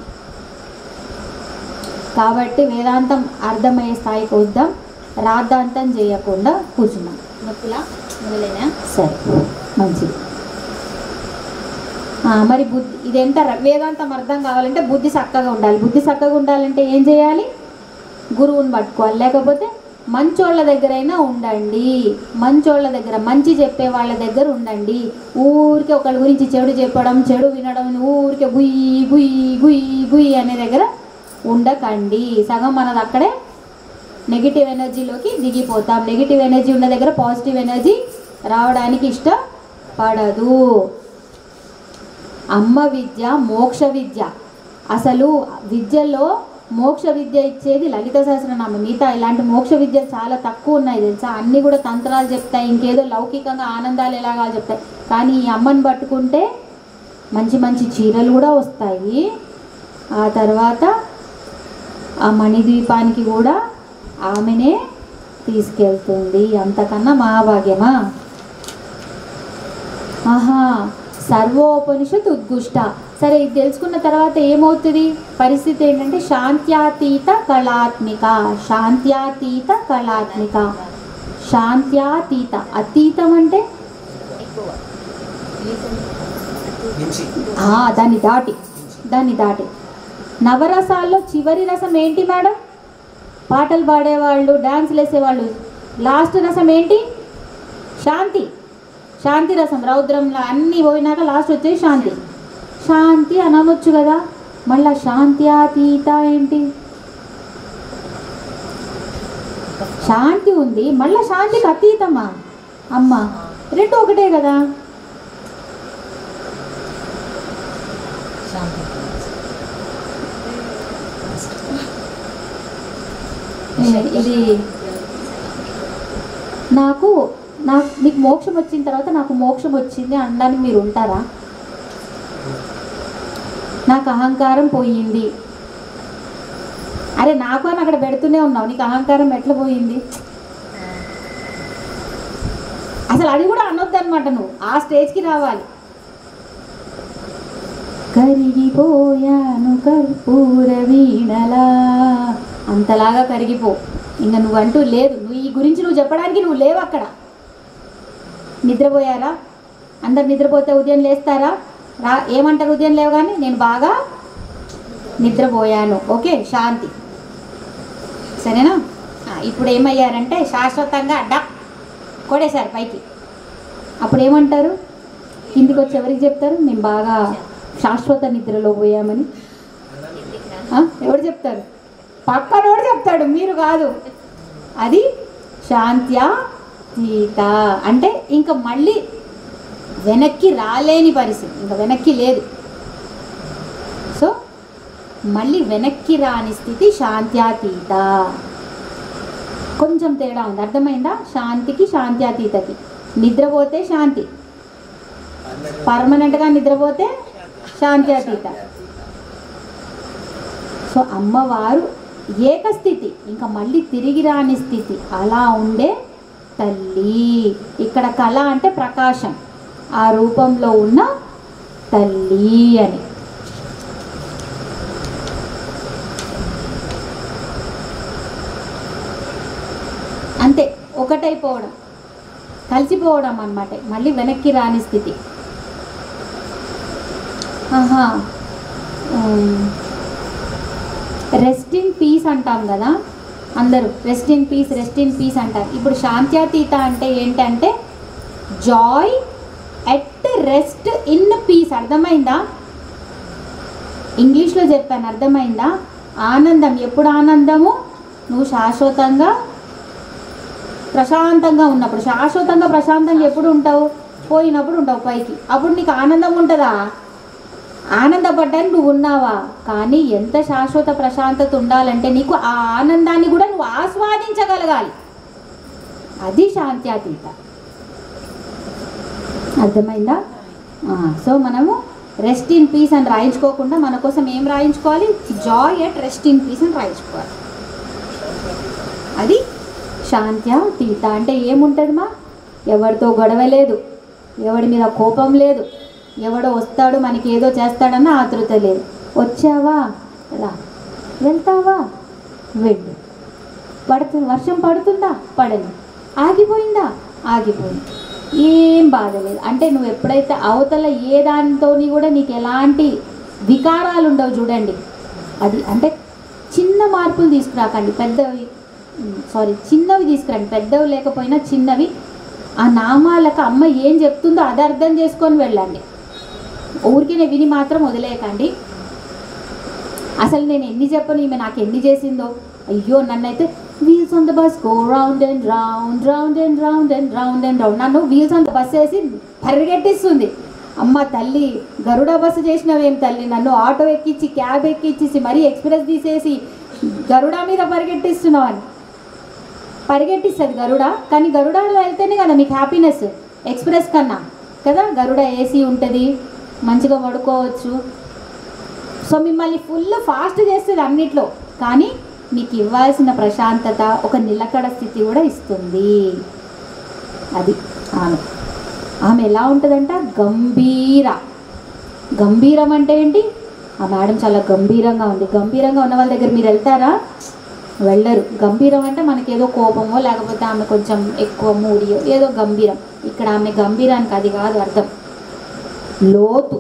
కాబట్టి వేదాంతం అర్థమయ్యే స్థాయికి వద్దాం, రాద్ధాంతం చేయకుండా కూర్చున్నాం. నొప్పులా మొదలైనా సరే, మంచిది. మరి బుద్ధి ఇదెంత వేదాంతం అర్థం కావాలంటే బుద్ధి చక్కగా ఉండాలి. బుద్ధి చక్కగా ఉండాలంటే ఏం చేయాలి? గురువుని పట్టుకోవాలి. లేకపోతే మంచోళ్ళ దగ్గరైనా ఉండండి, మంచోళ్ళ దగ్గర, మంచి చెప్పే వాళ్ళ దగ్గర ఉండండి. ఊరికే ఒకళ్ళ గురించి చెడు చెప్పడం, చెడు వినడం, ఊరికే గుయ్యి గుయ్యి గుయ్యి గుయ్యి అనే దగ్గర ఉండకండి. సగం మనది అక్కడే నెగిటివ్ ఎనర్జీలోకి దిగిపోతాం. నెగిటివ్ ఎనర్జీ ఉన్న దగ్గర పాజిటివ్ ఎనర్జీ రావడానికి ఇష్టపడదు. అమ్మ విద్య మోక్ష విద్య. అసలు విద్యలో మోక్ష విద్య ఇచ్చేది లలిత సహస్రనామం. మిగతా ఇలాంటి మోక్ష విద్యలు చాలా తక్కువ ఉన్నాయి తెలుసా. అన్నీ కూడా తంత్రాలు చెప్తాయి, ఇంకేదో లౌకికంగా ఆనందాలు ఎలాగా చెప్తాయి. కానీ ఈ అమ్మని పట్టుకుంటే మంచి మంచి చీరలు కూడా వస్తాయి. ఆ తర్వాత ఆ మణిద్వీపానికి కూడా ఆమెనే తీసుకెళ్తుంది. అంతకన్నా మహాభాగ్యమా? ఆహా, సర్వోపనిషత్ ఉద్గుష్ట. సరే, ఇది తెలుసుకున్న తర్వాత ఏమవుతుంది పరిస్థితి ఏంటంటే శాంత్యాతీత కళాత్మిక. శాంత్యాతీత కళాత్మిక. శాంత్యాతీత, అతీతం అంటే దాన్ని దాటి నవరసాల్లో చివరి రసం ఏంటి మేడం? పాటలు పాడేవాళ్ళు, డ్యాన్సులు వేసేవాళ్ళు లాస్ట్ రసం ఏంటి? శాంతి. శాంతి రసం. రౌద్రంలో అన్నీ పోయినాక లాస్ట్ వచ్చేది శాంతి. శాంతి అనవచ్చు కదా, మళ్ళీ శాంత్యాతీత ఏంటి? శాంతి ఉంది, మళ్ళీ శాంతికి అతీతమా? అమ్మ, రెండు ఒకటే కదా. ఇది నాకు మీకు మోక్షం వచ్చిన తర్వాత నాకు మోక్షం వచ్చింది అనడానికి మీరు ఉంటారా? నాకు అహంకారం పోయింది. అరే నాకు అని అక్కడ పెడుతూనే ఉన్నావు, నీకు అహంకారం ఎట్లా పోయింది? అసలు అది కూడా అనొద్దు అనమాట. నువ్వు ఆ స్టేజ్కి రావాలి. కరిగిపోయాను కర్పూర వీణలా, అంతలాగా కరిగిపో. ఇంకా నువ్వంటూ లేదు. నువ్వు ఈ గురించి నువ్వు చెప్పడానికి నువ్వు లేవు అక్కడ. నిద్రపోయారా? అందరు నిద్రపోతే ఉదయం లేస్తారా? ఏమంటారు ఉదయం లేవు? కానీ నేను బాగా నిద్రపోయాను. ఓకే, శాంతి. సరేనా? ఇప్పుడు ఏమయ్యారంటే శాశ్వతంగా కొడేశారు పైకి. అప్పుడు ఏమంటారు? కిందికి వచ్చి ఎవరికి చెప్తారు మేము బాగా శాశ్వత నిద్రలో పోయామని? ఎవరు చెప్తారు? పక్కనోడు చెప్తాడు, మీరు కాదు. అది శాంత్యాతీత అంటే ఇంకా మళ్ళీ వెనక్కి రాలేని పరిస్థితి, ఇంకా వెనక్కి లేదు. సో మళ్ళీ వెనక్కి రాని స్థితి శాంత్యాతీత. కొంచెం తేడా ఉంది, అర్థమైందా? శాంతికి శాంత్యాతీతకి. నిద్రపోతే శాంతి, పర్మనెంట్గా నిద్రపోతే శాంత్యాతీత. సో అమ్మవారు ఏకస్థితి, ఇంకా మళ్ళీ తిరిగి రాని స్థితి, అలా ఉండే తల్లి. ఇక్కడ కళ అంటే ప్రకాశం, ఆ రూపంలో ఉన్న తల్లి అని. అంతే, ఒకటైపోవడం, కలిసిపోవడం అన్నమాట. మళ్ళీ వెనక్కి రాని స్థితి. రెస్ట్ ఇన్ పీస్ అంటాం కదా అందరూ, rest in piece, rest in piece అంటారు. ఇప్పుడు శాంత్యాతీత అంటే ఏంటంటే Joy at rest in piece. అర్థమైందా? ఇంగ్లీష్లో చెప్పాను, అర్థమైందా? ఆనందం. ఎప్పుడు ఆనందము? నువ్వు శాశ్వతంగా ప్రశాంతంగా ఉన్నప్పుడు. శాశ్వతంగా ప్రశాంతంగా ఎప్పుడు ఉంటావు? పోయినప్పుడు ఉండవు పైకి. అప్పుడు నీకు ఆనందం ఉంటుందా? ఆనందపడ్డానికి నువ్వు ఉన్నావా? కానీ ఎంత శాశ్వత ప్రశాంతత ఉండాలంటే నీకు ఆ ఆనందాన్ని కూడా నువ్వు ఆస్వాదించగలగాలి. అది శాంత్యాతీత. అర్థమైందా? సో మనము రెస్ట్ ఇన్ పీస్ అని రాయించుకోకుండా మన కోసం ఏం రాయించుకోవాలి? Joy at rest in peace అని రాయించుకోవాలి. అది శాంత్యాతీత. అంటే ఏముంటుంది మా? ఎవరితో గొడవ లేదు, ఎవడి మీద కోపం లేదు, ఎవడో వస్తాడు మనకి ఏదో చేస్తాడన్న ఆతృత లేదు. వచ్చావా రా, వెళ్తావా వెళ్ళు. వర్షం పడుతుందా? పడని. ఆగిపోయిందా? ఆగిపోయింది. ఏం బాధ లేదు. అంటే నువ్వు ఎప్పుడైతే అవతల ఏ దానితోని కూడా నీకు ఎలాంటి వికారాలు ఉండవు చూడండి. అది అంటే చిన్న మార్పులు తీసుకురాకండి, చిన్నవి తీసుకురండి. పెద్దవి లేకపోయినా చిన్నవి. ఆ నామాలకు అమ్మ ఏం చెప్తుందో అది అర్థం చేసుకొని వెళ్ళండి. ఊరికే విని మాత్రం వదిలేయకండి. అసలు నేను ఎన్ని చెప్పను, ఈమె నాకు ఎన్ని చేసిందో. అయ్యో నన్నైతే wheels on the bus go round and round round and round and round and round, నన్ను వీల్స్ ఆన్ ద బస్ వేసి పరిగెట్టిస్తుంది. అమ్మ తల్లి, గరుడ బస్సు చేసినవేం తల్లి, నన్ను ఆటో ఎక్కించి క్యాబ్ ఎక్కించేసి మరీ ఎక్స్ప్రెస్ తీసేసి గరుడ మీద పరిగెట్టిస్తున్నావు అని. పరిగెట్టిస్తుంది గరుడ, కానీ గరుడలో వెళ్తేనే కదా మీకు హ్యాపీనెస్ ఎక్స్ప్రెస్ కన్నా కదా. గరుడ ఏసీ ఉంటుంది, మంచిగా పడుకోవచ్చు. సో మిమ్మల్ని ఫుల్ ఫాస్ట్ చేస్తుంది అన్నిట్లో, కానీ మీకు ఇవ్వాల్సిన ప్రశాంతత, ఒక నిలకడ స్థితి కూడా ఇస్తుంది. అది ఆమె ఎలా ఉంటుందంట? గంభీరం అంటే ఏంటి? ఆ మేడం చాలా గంభీరంగా ఉంది. గంభీరంగా ఉన్న వాళ్ళ దగ్గర మీరు వెళ్తారా? వెళ్ళరు. గంభీరం అంటే మనకి ఏదో కోపమో లేకపోతే ఆమె కొంచెం ఎక్కువ మూడియో ఏదో గంభీరం. ఇక్కడ ఆమె గంభీరానికి అది కాదు అర్థం. లోతు,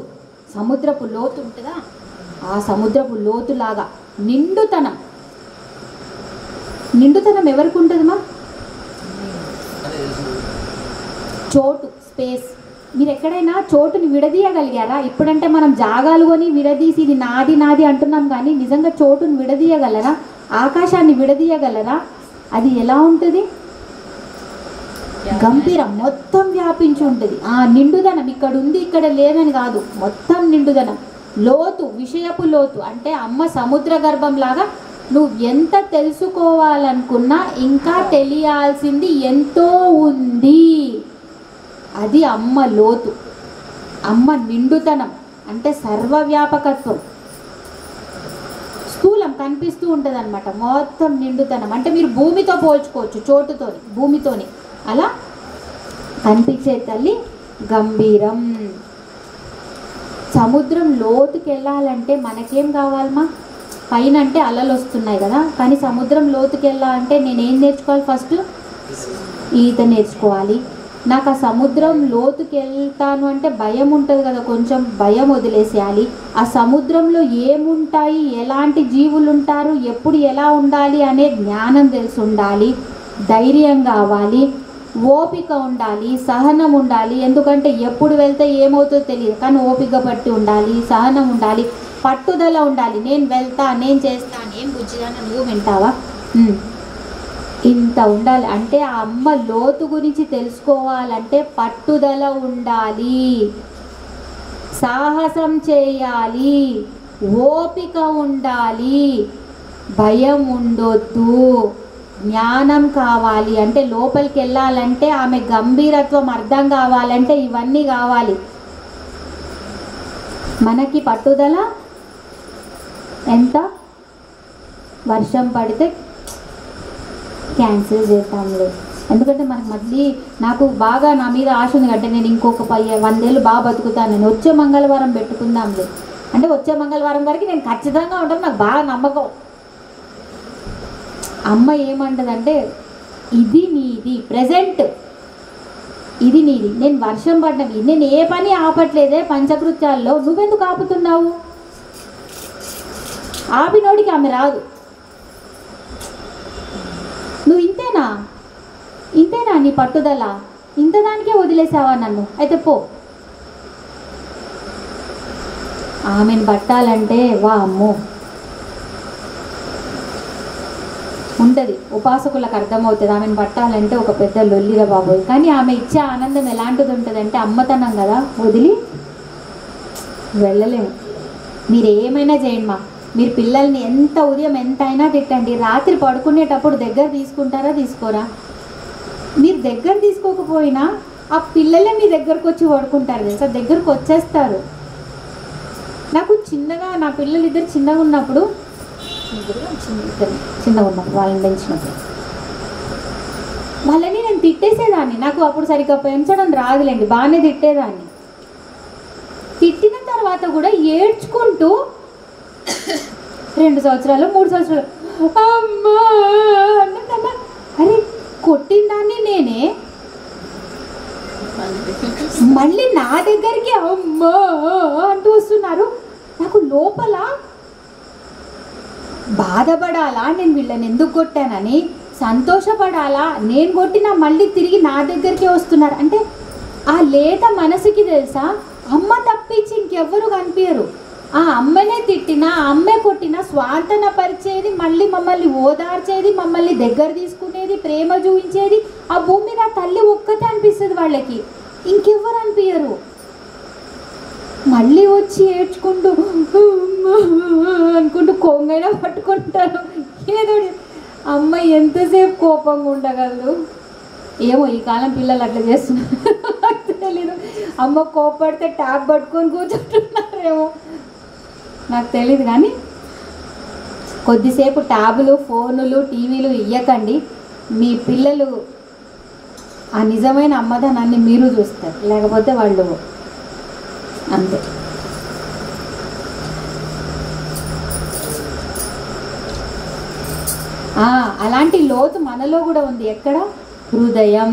సముద్రపు లోతు ఉంటుందా, ఆ సముద్రపు లోతులాగా నిండుతనం. నిండుతనం ఎవరికి ఉంటుంది మా? చోటు, స్పేస్. మీరు ఎక్కడైనా చోటుని విడదీయగలిగారా? ఇప్పుడంటే మనం జాగాలు కొని విడదీసి ఇది నాది నాది అంటున్నాం, కానీ నిజంగా చోటుని విడదీయగలరా? ఆకాశాన్ని విడదీయగలరా? అది ఎలా ఉంటుంది? గంభీరం, మొత్తం వ్యాపించి ఉంటుంది. ఆ నిండుదనం ఇక్కడ ఉంది ఇక్కడ లేదని కాదు, మొత్తం నిండుదనం. లోతు, విషయపు లోతు అంటే అమ్మ సముద్ర గర్భంలాగా నువ్వు ఎంత తెలుసుకోవాలనుకున్నా ఇంకా తెలియాల్సింది ఎంతో ఉంది. అది అమ్మ లోతు. అమ్మ నిండుతనం అంటే సర్వవ్యాపకత్వం. స్థూలం కనిపిస్తూ ఉంటుంది అనమాట, మొత్తం నిండుతనం. అంటే మీరు భూమితో పోల్చుకోవచ్చు, చోటుతోని భూమితోని అలా కనిపించే తల్లి గంభీరం. సముద్రం లోతుకి వెళ్ళాలంటే మనకేం కావాలమ్మా? పైన అంటే అలలు వస్తున్నాయి కదా, కానీ సముద్రం లోతుకి వెళ్ళాలంటే నేనేం నేర్చుకోవాలి? ఫస్ట్ ఈత నేర్చుకోవాలి. నాకు ఆ సముద్రం లోతుకి వెళ్తాను అంటే భయం ఉంటుంది కదా, కొంచెం భయం వదిలేసేయాలి. ఆ సముద్రంలో ఏముంటాయి, ఎలాంటి జీవులు ఉంటారు, ఎప్పుడు ఎలా ఉండాలి అనే జ్ఞానం తెలిసి ఉండాలి. ధైర్యం కావాలి, ఓపిక ఉండాలి, సహనం ఉండాలి. ఎందుకంటే ఎప్పుడు వెళ్తే ఏమవుతుందో తెలియదు, కానీ ఓపిక పట్టి ఉండాలి, సహనం ఉండాలి, పట్టుదల ఉండాలి. నేను వెళ్తా, నేను చేస్తా, నేను బుజ్జిదాన్ని నువ్వు వింటావా, ఇంత ఉండాలి. అంటే ఆ అమ్మ లోతు గురించి తెలుసుకోవాలంటే పట్టుదల ఉండాలి, సాహసం చేయాలి, ఓపిక ఉండాలి, భయం ఉండొద్దు, జ్ఞానం కావాలి. అంటే లోపలికి వెళ్ళాలంటే ఆమె గంభీరత్వం అర్థం కావాలంటే ఇవన్నీ కావాలి. మనకి పట్టుదల ఎంత? వర్షం పడితే క్యాన్సిల్ చేస్తాంలే, ఎందుకంటే మనకు మళ్ళీ నాకు బాగా నా మీద ఆశ ఉంది అంటే నేను ఇంకొక 100 ఏళ్ళు బాగా బతుకుతాను, నేను వచ్చే మంగళవారం పెట్టుకుందాంలే అంటే వచ్చే మంగళవారం వరకు నేను ఖచ్చితంగా ఉంటాను, నాకు బాగా నమ్మకం. అమ్మ ఏమంటదంటే ఇది నీది, ప్రజెంట్ ఇది నీది. నేను వర్షం పడినవి, నేను ఏ పని ఆపట్లేదే పంచకృత్యాల్లో, నువ్వెందుకు ఆపుతున్నావు? ఆపినోడికి ఆమె రాదు. నువ్వు ఇంతేనా నీ పట్టుదల? ఇంతదానికే వదిలేసావా నన్ను? అయితే పో. ఆమెను పట్టాలంటే వా అమ్మో ఉంటుంది, ఉపాసకులకు అర్థమవుతుంది. ఆమెను పట్టాలంటే ఒక పెద్ద లొల్లిగా బాబోయ్. కానీ ఆమె ఇచ్చే ఆనందం ఎలాంటిది ఉంటుంది అంటే అమ్మతనం కదా, వదిలి వెళ్ళలేము. మీరు ఏమైనా చేయండి మా, మీరు పిల్లల్ని ఎంత ఉదయం ఎంత అయినా తిట్టండి, రాత్రి పడుకునేటప్పుడు దగ్గర తీసుకుంటారా తీసుకోరా? మీరు దగ్గర తీసుకోకపోయినా ఆ పిల్లలే మీ దగ్గరకు వచ్చి పడుకుంటారు తెలుసా, దగ్గరకు వచ్చేస్తారు. నాకు చిన్నగా, నా పిల్లలు ఇద్దరు చిన్నగా ఉన్నప్పుడు, చిన్నగా ఉన్నప్పుడు వాళ్ళని పెంచినప్పుడు వాళ్ళని నేను తిట్టేసేదాన్ని. నాకు అప్పుడు సరిగ్గా పెంచడం రాదులేండి, బాగానే తిట్టేదాన్ని. తిట్టిన తర్వాత కూడా ఏడ్చుకుంటూ 2 సంవత్సరాలు 3 సంవత్సరాలు అమ్మా అన్నదమ్మా. అరే కొట్టిన దాన్ని నేనే, మళ్ళీ నా దగ్గరికి అమ్మా అంటూ వస్తున్నారు. నాకు లోపల బాధపడాలా, నేను వీళ్ళని ఎందుకు కొట్టానని, సంతోషపడాలా, నేను కొట్టినా మళ్ళీ తిరిగి నా దగ్గరికి వస్తున్నారు అంటే ఆ లేత మనసుకి తెలుసా అమ్మ తప్పించి ఇంకెవ్వరు కనిపించరు. ఆ అమ్మనే తిట్టినా, అమ్మే కొట్టినా స్వాంతన పరిచేది, మళ్ళీ మమ్మల్ని ఓదార్చేది, మమ్మల్ని దగ్గర తీసుకునేది, ప్రేమ చూపించేది ఆ భూమి మీద తల్లి ఒక్కతే అనిపిస్తుంది వాళ్ళకి, ఇంకెవ్వరు అనిపించరు. మళ్ళీ వచ్చి ఏడ్చుకుంటూ అనుకుంటూ కొంగైనా పట్టుకుంటారు. ఏదో అమ్మ ఎంతసేపు కోపంగా ఉండగలదు ఏమో, ఈ కాలం పిల్లలు అట్లా చేస్తున్నారు తెలీదు. అమ్మ కోపడితే ట్యాబ్ పట్టుకొని కూర్చుంటున్నారేమో నాకు తెలీదు. కానీ కొద్దిసేపు ట్యాబులు, ఫోనులు, టీవీలు ఇవ్వకండి. మీ పిల్లలు ఆ నిజమైన అమ్మదనాన్ని మీరు చూస్తారు, లేకపోతే వాళ్ళు అంతే. అలాంటి లోతు మనలో కూడా ఉంది. ఎక్కడ? హృదయం,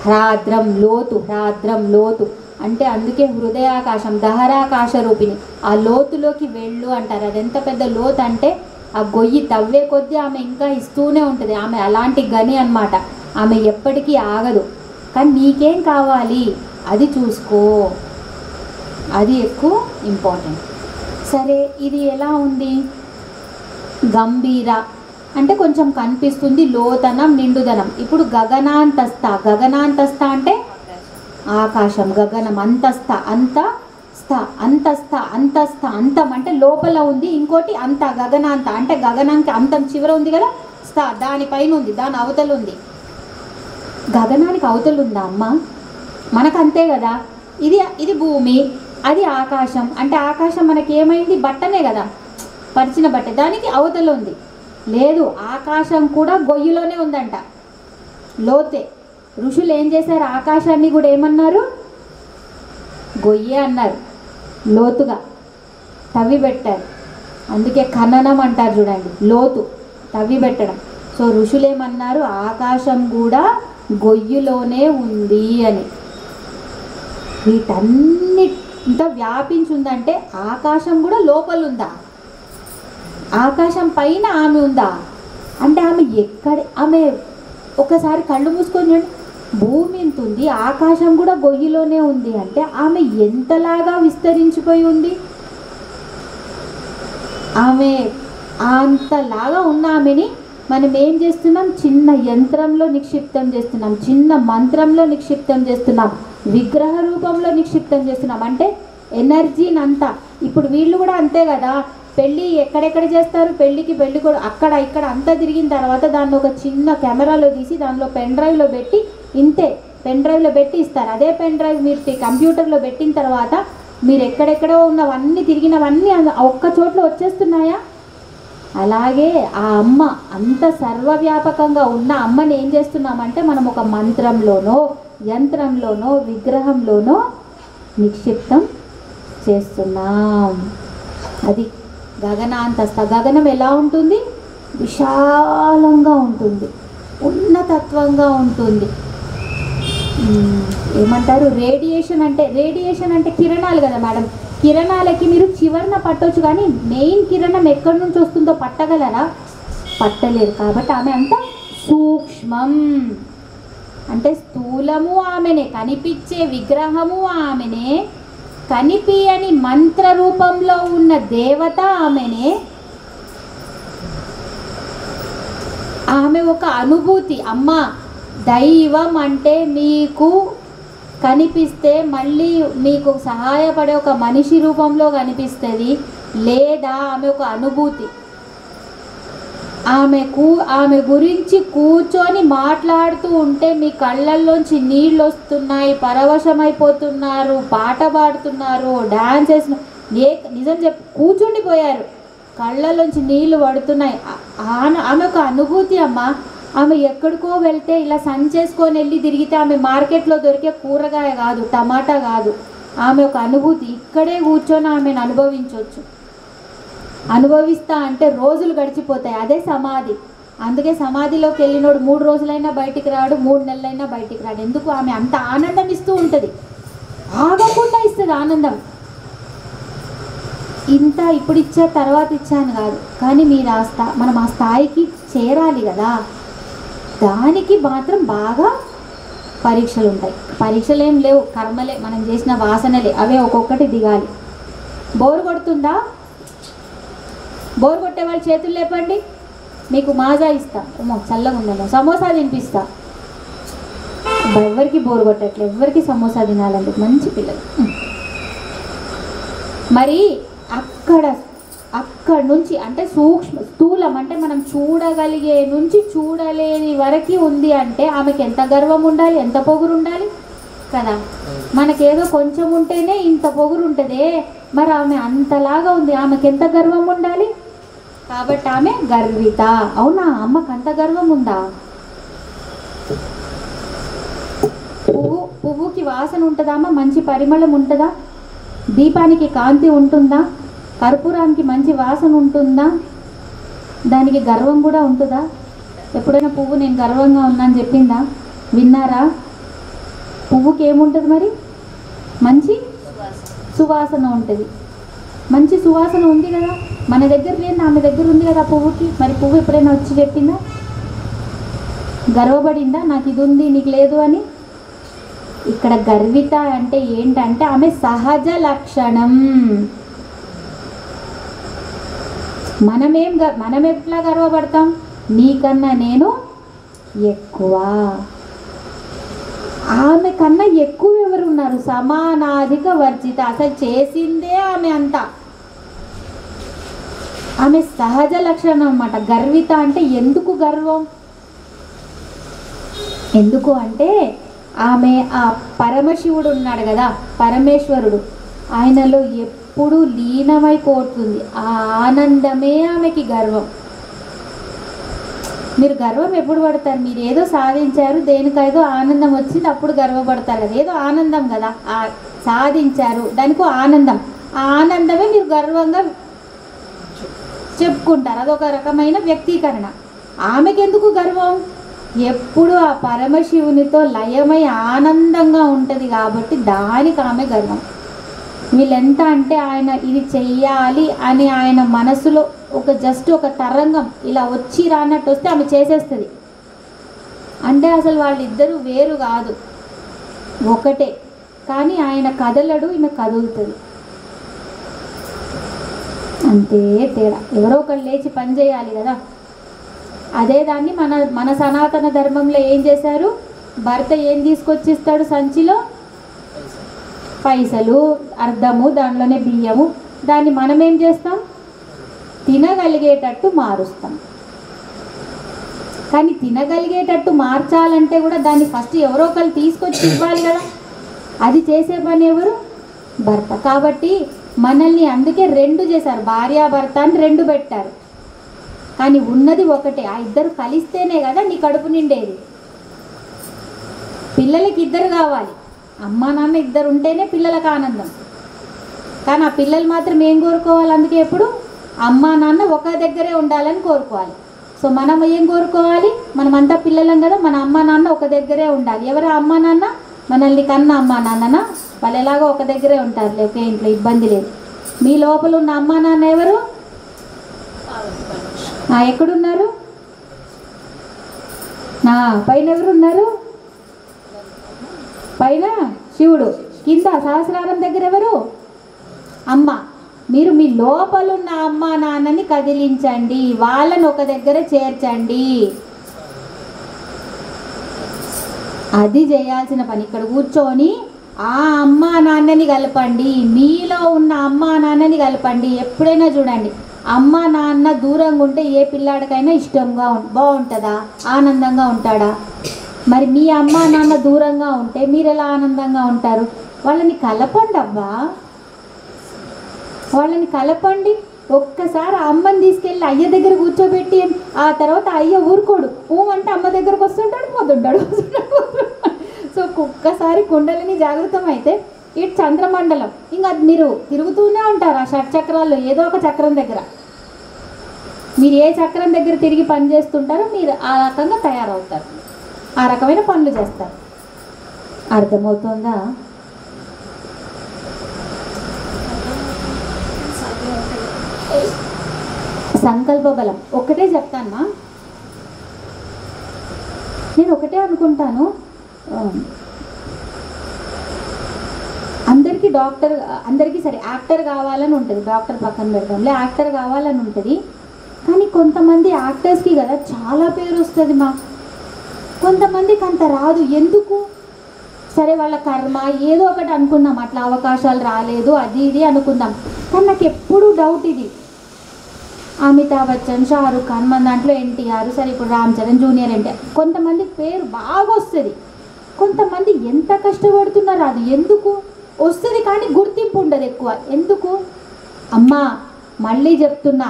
హ్రాద్రం, లోతు, హ్రాద్రం, లోతు అంటే అందుకే హృదయాకాశం, దహరాకాశ రూపిణి. ఆ లోతులోకి వెళ్ళు అంటారు. అది ఎంత పెద్ద లోతు అంటే ఆ గొయ్యి తవ్వే కొద్దీ ఆమె ఇంకా ఇస్తూనే ఉంటుంది. ఆమె అలాంటి గని అన్నమాట. ఆమె ఎప్పటికీ ఆగదు. కానీ నీకేం కావాలి అది చూసుకో, అది ఎక్కువ ఇంపార్టెంట్. సరే, ఇది ఎలా ఉంది? గంభీర అంటే కొంచెం కనిపిస్తుంది, లోతనం, నిండుదనం. ఇప్పుడు గగనాంతస్థ, గగనాంతస్థ అంటే ఆకాశం, గగనం, అంతస్థ, అంతస్థ, అంతస్థ, అంతస్థ, అంతం అంటే లోపల ఉంది. ఇంకోటి అంత, గగనాంత అంటే గగనానికి అంతం చివర ఉంది కదా, స్థ దానిపైన ఉంది, దాని అవతల ఉంది. గగనానికి అవతలు ఉందా అమ్మ? మనకు అంతే కదా. ఇది భూమి, అది ఆకాశం. అంటే ఆకాశం మనకి ఏమైంది? బట్టనే కదా, పరిచిన బట్ట, దానికి అవతల ఉంది. లేదు, ఆకాశం కూడా గొయ్యిలోనే ఉందంట, లోతే. ఋషులు ఏం చేశారు? ఆకాశాన్ని కూడా ఏమన్నారు? గొయ్యే అన్నారు. లోతుగా తవ్వి పెట్టారు. అందుకే ఖననం అంటారు చూడండి, లోతు తవ్వి పెట్టడం. సో ఋషులు ఏమన్నారు? ఆకాశం కూడా గొయ్యిలోనే ఉంది అని. వీటన్నింత వ్యాపించి ఉందంటే ఆకాశం కూడా లోపల ఉందా? ఆకాశం పైన ఆమె ఉందా? అంటే ఆమె ఎక్కడ? ఆమె ఒకసారి కళ్ళు మూసుకొని చూడండి, భూమి ఎంత ఉంది, ఆకాశం కూడా గొయ్యిలోనే ఉంది అంటే ఆమె ఎంతలాగా విస్తరించిపోయి ఉంది. ఆమె అంతలాగా ఉన్న ఆమెని మనం ఏం చేస్తున్నాం? చిన్న యంత్రంలో నిక్షిప్తం చేస్తున్నాం, చిన్న మంత్రంలో నిక్షిప్తం చేస్తున్నాం, విగ్రహ రూపంలో నిక్షిప్తం చేస్తున్నాం. అంటే ఎనర్జీని అంతా. ఇప్పుడు వీళ్ళు కూడా అంతే కదా, పెళ్ళి ఎక్కడెక్కడ చేస్తారు? పెళ్ళి కూడా అక్కడ ఇక్కడ అంతా తిరిగిన తర్వాత దాన్ని ఒక చిన్న కెమెరాలో తీసి దానిలో పెన్ డ్రైవ్లో పెట్టి, ఇంతే పెన్ డ్రైవ్లో పెట్టి ఇస్తారు. అదే పెన్ డ్రైవ్ మీరు కంప్యూటర్లో పెట్టిన తర్వాత మీరు ఎక్కడెక్కడో ఉన్నవన్నీ తిరిగినవన్నీ ఒక్క చోట్ల వచ్చేస్తున్నాయా? అలాగే ఆ అమ్మ అంత సర్వవ్యాపకంగా ఉన్న అమ్మని ఏం చేస్తున్నామంటే మనం ఒక మంత్రంలోనో, యంత్రంలోనో, విగ్రహంలోనో నిక్షిప్తం చేస్తున్నాం. అది గగనాంతస్థ. గగనం ఎలా ఉంటుంది? విశాలంగా ఉంటుంది, ఉన్నతత్వంగా ఉంటుంది. ఏమంటారు? రేడియేషన్ అంటే కిరణాలు కదా మేడం. కిరణాలకి మీరు చివరన పట్టవచ్చు, కానీ మెయిన్ కిరణం ఎక్కడి నుంచి వస్తుందో పట్టగలరా? పట్టలేరు. కాబట్టి ఆమె అంత సూక్ష్మం. అంటే స్థూలము ఆమెనే, కనిపించే విగ్రహము ఆమెనే, కనిపియని మంత్ర రూపంలో ఉన్న దేవత ఆమెనే. ఆమె ఒక అనుభూతి. అమ్మ దైవం అంటే మీకు కనిపిస్తే మళ్ళీ మీకు సహాయపడే ఒక మనిషి రూపంలో కనిపిస్తుంది, లేదా ఆమె ఒక అనుభూతి. ఆమె గురించి కూర్చొని మాట్లాడుతూ ఉంటే మీ కళ్ళల్లోంచి నీళ్ళు వస్తున్నాయి, పరవశమైపోతున్నారు, పాట పాడుతున్నారు, డ్యాన్స్ వేస్తున్నారు. నిజం కూర్చుండిపోయారు, కళ్ళల్లోంచి నీళ్లు పడుతున్నాయి. ఆమె ఒక అనుభూతి అమ్మ. ఆమె ఎక్కడికో వెళ్తే ఇలా సంచేసుకొని వెళ్ళి తిరిగితే ఆమె మార్కెట్లో దొరికే కూరగాయ కాదు, టమాటా కాదు. ఆమె ఒక అనుభూతి. ఇక్కడే కూర్చొని ఆమెను అనుభవించవచ్చు. అనుభవిస్తా అంటే రోజులు గడిచిపోతాయి, అదే సమాధి. అందుకే సమాధిలోకి వెళ్ళినోడు 3 రోజులైనా బయటికి రాడు, 3 నెలలైనా బయటికి రాడు. ఎందుకు? ఆమె అంత ఆనందం ఇస్తూ ఉంటుంది, ఆగకుండా ఇస్తుంది ఆనందం. ఇంత ఇప్పుడు ఇచ్చా తర్వాత ఇచ్చాను కాదు, కానీ మీరు మనం ఆ స్థాయికి చేరాలి కదా. దానికి మాత్రం బాగా పరీక్షలు ఉంటాయి. పరీక్షలు ఏం లేవు, కర్మలే, మనం చేసిన వాసనలే, అవే ఒక్కొక్కటి దిగాలి. బోరు కొడుతుందా? బోరు కొట్టే వాళ్ళు చేతులు లేపండి. మీకు మాజా ఇస్తా, ఏమో చల్లగా ఉందమ్మా, సమోసా తినిపిస్తా. ఎవరికి బోరు కొట్టట్లేదు, ఎవరికి సమోసా తినాలండి, మంచి పిల్లలు. మరి అక్కడ నుంచి అంటే స్థూలం అంటే మనం చూడగలిగే నుంచి చూడలేని వరకు ఉంది అంటే ఆమెకి ఎంత గర్వం ఉండాలి, ఎంత పొగురు ఉండాలి కదా. మనకేదో కొంచెం ఉంటేనే ఇంత పొగురు ఉంటుందే, మరి ఆమె అంతలాగా ఉంది, ఆమెకి ఎంత గర్వం ఉండాలి. కాబట్టి ఆమె గర్విత. అవునా? అమ్మకు అంత గర్వం ఉందా? పువ్వుకి వాసన ఉంటుందా అమ్మ? మంచి పరిమళం ఉంటుందా? దీపానికి కాంతి ఉంటుందా? కర్పూరానికి మంచి వాసన ఉంటుందా? దానికి గర్వం కూడా ఉంటుందా? ఎప్పుడైనా పువ్వు నేను గర్వంగా ఉన్నాను చెప్పిందా? విన్నారా? పువ్వుకి ఏముంటుంది మరి? మంచి సువాసన ఉంటుంది. మంచి సువాసన ఉంది కదా, మన దగ్గర లేదు, ఆమె దగ్గర ఉంది కదా పువ్వుకి. మరి పువ్వు ఎప్పుడైనా వచ్చి చెప్పిందా? గర్వపడిందా నాకు ఇది ఉంది నీకు లేదు అని? ఇక్కడ గర్విత అంటే ఏంటంటే ఆమె సహజ లక్షణం. మనం ఎట్లా గర్వపడతాం? నీకన్నా నేను ఎక్కువ. ఆమె కన్నా ఎక్కువ ఎవరు ఉన్నారు? సమానాధిక వర్జిత. అసలు చేసిందే ఆమె అంతా. ఆమె సహజ లక్షణం అన్నమాట. గర్విత అంటే ఎందుకు గర్వం? ఎందుకు అంటే ఆమె ఆ పరమశివుడు ఉన్నాడు కదా, పరమేశ్వరుడు, ఆయనలో ఎప్పుడు లీనమైపోతుంది. ఆ ఆనందమే ఆమెకి గర్వం. మీరు గర్వం ఎప్పుడు పడతారు? మీరు ఏదో సాధించారు, దేనికైదో ఆనందం వచ్చింది, అప్పుడు గర్వపడతారు కదా. ఏదో ఆనందం కదా, సాధించారు, దానికో ఆనందం. ఆ ఆనందమే మీరు గర్వంగా చెప్పుకుంటారు. అదొక రకమైన వ్యక్తీకరణ. ఆమెకి ఎందుకు గర్వం? ఎప్పుడు ఆ పరమశివునితో లయమై ఆనందంగా ఉంటుంది కాబట్టి దానికి ఆమె గర్వం. వీళ్ళెంత అంటే ఆయన ఇది చెయ్యాలి అని ఆయన మనసులో జస్ట్ ఒక తరంగం ఇలా వచ్చి రానట్టు వస్తే ఆమె చేసేస్తుంది. అంటే అసలు వాళ్ళిద్దరూ వేరు కాదు, ఒకటే. కానీ ఆయన కదలడు, ఈమె కదులుతుంది, అంతే తేడా. ఎవరో ఒకరు లేచి పని చేయాలి కదా. అదే దాన్ని మన సనాతన ధర్మంలో ఏం చేశారు? భర్త ఏం తీసుకొచ్చిస్తాడు సంచిలో? పైసలు, అర్ధము, దానిలోనే బియ్యము. దాన్ని మనం ఏం చేస్తాం? తినగలిగేటట్టు మారుస్తాం. కానీ తినగలిగేటట్టు మార్చాలంటే కూడా దాన్ని ఫస్ట్ ఎవరో ఒకరు తీసుకొచ్చి ఇవ్వాలి కదా. అది చేసే పని ఎవరు? భర్త. కాబట్టి మనల్ని అందుకే 2 చేశారు, భార్యాభర్త అని 2 పెట్టారు. కానీ ఉన్నది ఒకటే. ఆ ఇద్దరు కలిస్తేనే కదా నీ కడుపు నిండేది. పిల్లలకి 2 కావాలి, అమ్మా నాన్న 2 ఉంటేనే పిల్లలకు ఆనందం. కానీ ఆ పిల్లలు మాత్రం ఏం కోరుకోవాలి? అందుకే ఎప్పుడు అమ్మా నాన్న ఒక దగ్గరే ఉండాలని కోరుకోవాలి. సో మనం ఏం కోరుకోవాలి? మనమంతా పిల్లలం కదా, మన అమ్మా నాన్న ఒక దగ్గరే ఉండాలి. ఎవరు అమ్మా నాన్న? మనల్ని కన్న అమ్మా నాన్ననా? వాళ్ళు ఎలాగో ఒక దగ్గరే ఉంటారు, ఒకే ఇంట్లో, ఇబ్బంది లేదు. మీ లోపల ఉన్న అమ్మా నాన్న ఎవరు? ఎక్కడున్నారు? పైన ఎవరున్నారు? పైన శివుడు, కింద సహస్రారం దగ్గర ఎవరు? అమ్మ. మీరు మీ లోపలున్న అమ్మ నాన్నని కదిలించండి, వాళ్ళని ఒక దగ్గర చేర్చండి. అది చేయాల్సిన పని. ఇక్కడ కూర్చొని ఆ అమ్మా నాన్నని కలపండి, మీలో ఉన్న అమ్మా నాన్నని కలపండి. ఎప్పుడైనా చూడండి, అమ్మ నాన్న దూరంగా ఉంటే ఏ పిల్లాడికైనా ఇష్టంగా బాగుంటుందా, ఆనందంగా ఉంటాడా? మరి మీ అమ్మ నాన్న దూరంగా ఉంటే మీరు ఎలా ఆనందంగా ఉంటారు? వాళ్ళని కలపండి అబ్బా, వాళ్ళని కలపండి. ఒక్కసారి అమ్మని తీసుకెళ్ళి అయ్య దగ్గర కూర్చోబెట్టి ఆ తర్వాత అయ్య ఊరుకోడు, అంటే అమ్మ దగ్గరకు వస్తుంటాడు, పోతుంటాడు. సో ఒక్కసారి కుండలిని జాగృతం అయితే ఇటు చంద్రమండలం, ఇంకా మీరు తిరుగుతూనే ఉంటారు ఆ షట్చక్రాల్లో ఏదో ఒక చక్రం దగ్గర. మీరు ఏ చక్రం దగ్గర తిరిగి పని చేస్తుంటారో మీరు ఆ రకంగా తయారవుతారు, ఆ రకమైన పనులు చేస్తారు. అర్థమవుతుందా? సంకల్ప బలం ఒక్కటే చెప్తానమ్మా, నేను ఒకటే అనుకుంటాను. అందరికీ డాక్టర్, అందరికీ సరే యాక్టర్ కావాలని ఉంటుంది, డాక్టర్ పక్కన పెడతాంలే, యాక్టర్ కావాలని ఉంటుంది. కానీ కొంతమంది యాక్టర్స్కి కదా చాలా పేరు వస్తుంది మా, కొంతమందికి అంత రాదు. ఎందుకు? సరే వాళ్ళ కర్మ ఏదో ఒకటి అనుకుందాం, అట్లా అవకాశాలు రాలేదు అది ఇది అనుకుందాం. కానీ నాకు ఎప్పుడూ డౌట్ ఇది, అమితాబ్ బచ్చన్, షారుఖ్ ఖాన్, మన దాంట్లో ఎన్టీఆర్, సరే ఇప్పుడు రామ్ చరణ్ జూనియర్ ఎన్టీఆర్, కొంతమంది పేరు బాగా వస్తుంది, కొంతమంది ఎంత కష్టపడుతున్నారు, అది ఎందుకు వస్తుంది కానీ గుర్తింపు ఉండదు ఎక్కువ. ఎందుకు? అమ్మా మళ్ళీ చెప్తున్నా,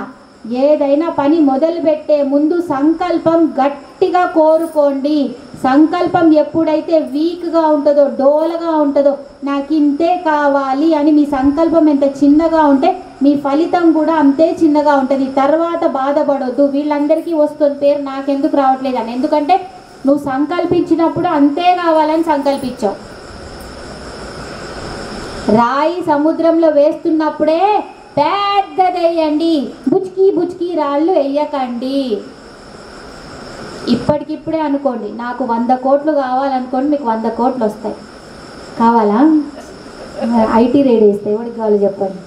ఏదైనా పని మొదలు పెట్టే ముందు సంకల్పం గట్టిగా కోరుకోండి. సంకల్పం ఎప్పుడైతే వీక్గా ఉంటుందో, డోలగా ఉంటుందో, నాకు ఇంతే కావాలి అని మీ సంకల్పం ఎంత చిన్నగా ఉంటే మీ ఫలితం కూడా అంతే చిన్నగా ఉంటుంది. తర్వాత బాధపడొద్దు, వీళ్ళందరికీ వస్తుంది పేరు నాకెందుకు రావట్లేదు అని. ఎందుకంటే నువ్వు సంకల్పించినప్పుడు అంతే కావాలని సంకల్పించావు. రాయి సముద్రంలో వేస్తున్నప్పుడే పెద్దదయ్యండి, బుచ్కి బుచ్కి రాళ్ళు వేయకండి. ఇప్పటికిప్పుడే అనుకోండి, నాకు 100 కోట్లు కావాలనుకోండి, మీకు 100 కోట్లు వస్తాయి. కావాలా? ఐటీ రేడ్ వేస్తే ఎవరికి కావాలి చెప్పండి.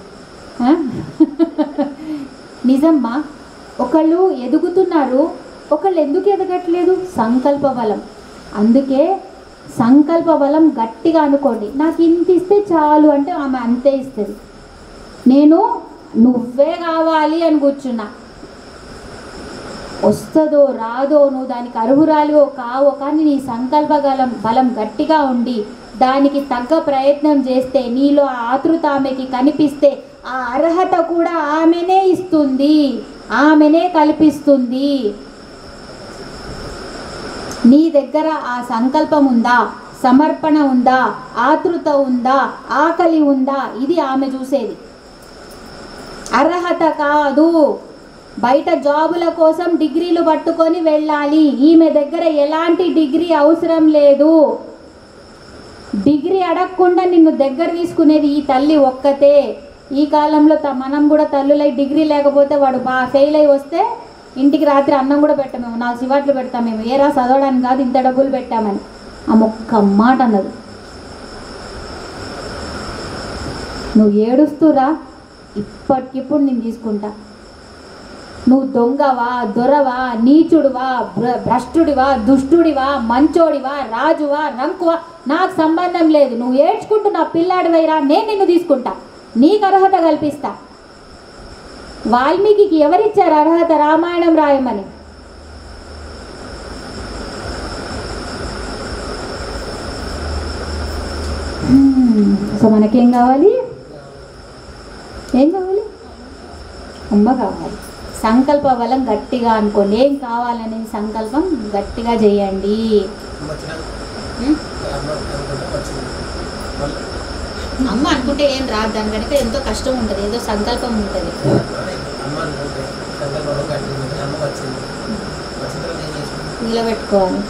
నిజమ్మా, ఒకళ్ళు ఎదుగుతున్నారు, ఒకళ్ళు ఎందుకు ఎదగట్లేదు? సంకల్ప బలం. అందుకే సంకల్ప బలం గట్టిగా అనుకోండి. నాకు ఇంత ఇస్తే చాలు అంటే ఆమె అంతే ఇస్తుంది. నేను నువ్వే కావాలి అని కూర్చున్నా, వస్తుందో రాదో, నువ్వు దానికి అర్హురాలివో కావో, కానీ నీ సంకల్ప బలం గట్టిగా ఉండి దానికి తగ్గ ప్రయత్నం చేస్తే, నీలో ఆ ఆతృత ఆమెకి కనిపిస్తే, ఆ అర్హత కూడా ఆమెనే ఇస్తుంది, ఆమెనే కల్పిస్తుంది. నీ దగ్గర ఆ సంకల్పం ఉందా, సమర్పణ ఉందా, ఆతృత ఉందా, ఆకలి ఉందా, ఇది ఆమె చూసేది. అర్హత కాదు. బయట జాబుల కోసం డిగ్రీలు పట్టుకొని వెళ్ళాలి, ఈమె దగ్గర ఎలాంటి డిగ్రీ అవసరం లేదు. డిగ్రీ అడగకుండా నిన్ను దగ్గర తీసుకునేది ఈ తల్లి ఒక్కతే. ఈ కాలంలో మనం కూడా తల్లులై డిగ్రీ లేకపోతే వాడు ఫెయిల్ అయి వస్తే ఇంటికి రాత్రి అన్నం కూడా పెట్టమేమో, 4 చివాట్లు పెడతామేమో, ఏరా చదవడానికి కాదు ఇంత డబ్బులు పెట్టామని. ఆమె ఒక్క మాట అన్నది, నువ్వు ఏడుస్తురా, ఇప్పటికిప్పుడు నేను తీసుకుంటా. నువ్వు దొంగవా, దొరవా, నీచుడివా, భ్రష్టుడివా, దుష్టుడివా, మంచోడివా, రాజువా, రంకువా, నాకు సంబంధం లేదు. నువ్వు ఏడ్చుకుంటూ నా పిల్లాడివైరా, నేను నిన్ను తీసుకుంటా, నీకు అర్హత కల్పిస్తా. వాల్మీకి ఎవరిచ్చారు అర్హత రామాయణం రాయమని? సో మనకేం కావాలి? ఏం కావాలి? అమ్మ కావాలి. సంకల్ప బలం గట్టిగా అనుకోండి. ఏం కావాలనే సంకల్పం గట్టిగా చేయండి. అమ్మ అనుకుంటే ఏం రాదు, దాని కనుక ఎంతో కష్టం ఉంటుంది, ఏదో సంకల్పం ఉంటుంది. నిలబెట్టుకోవాలి.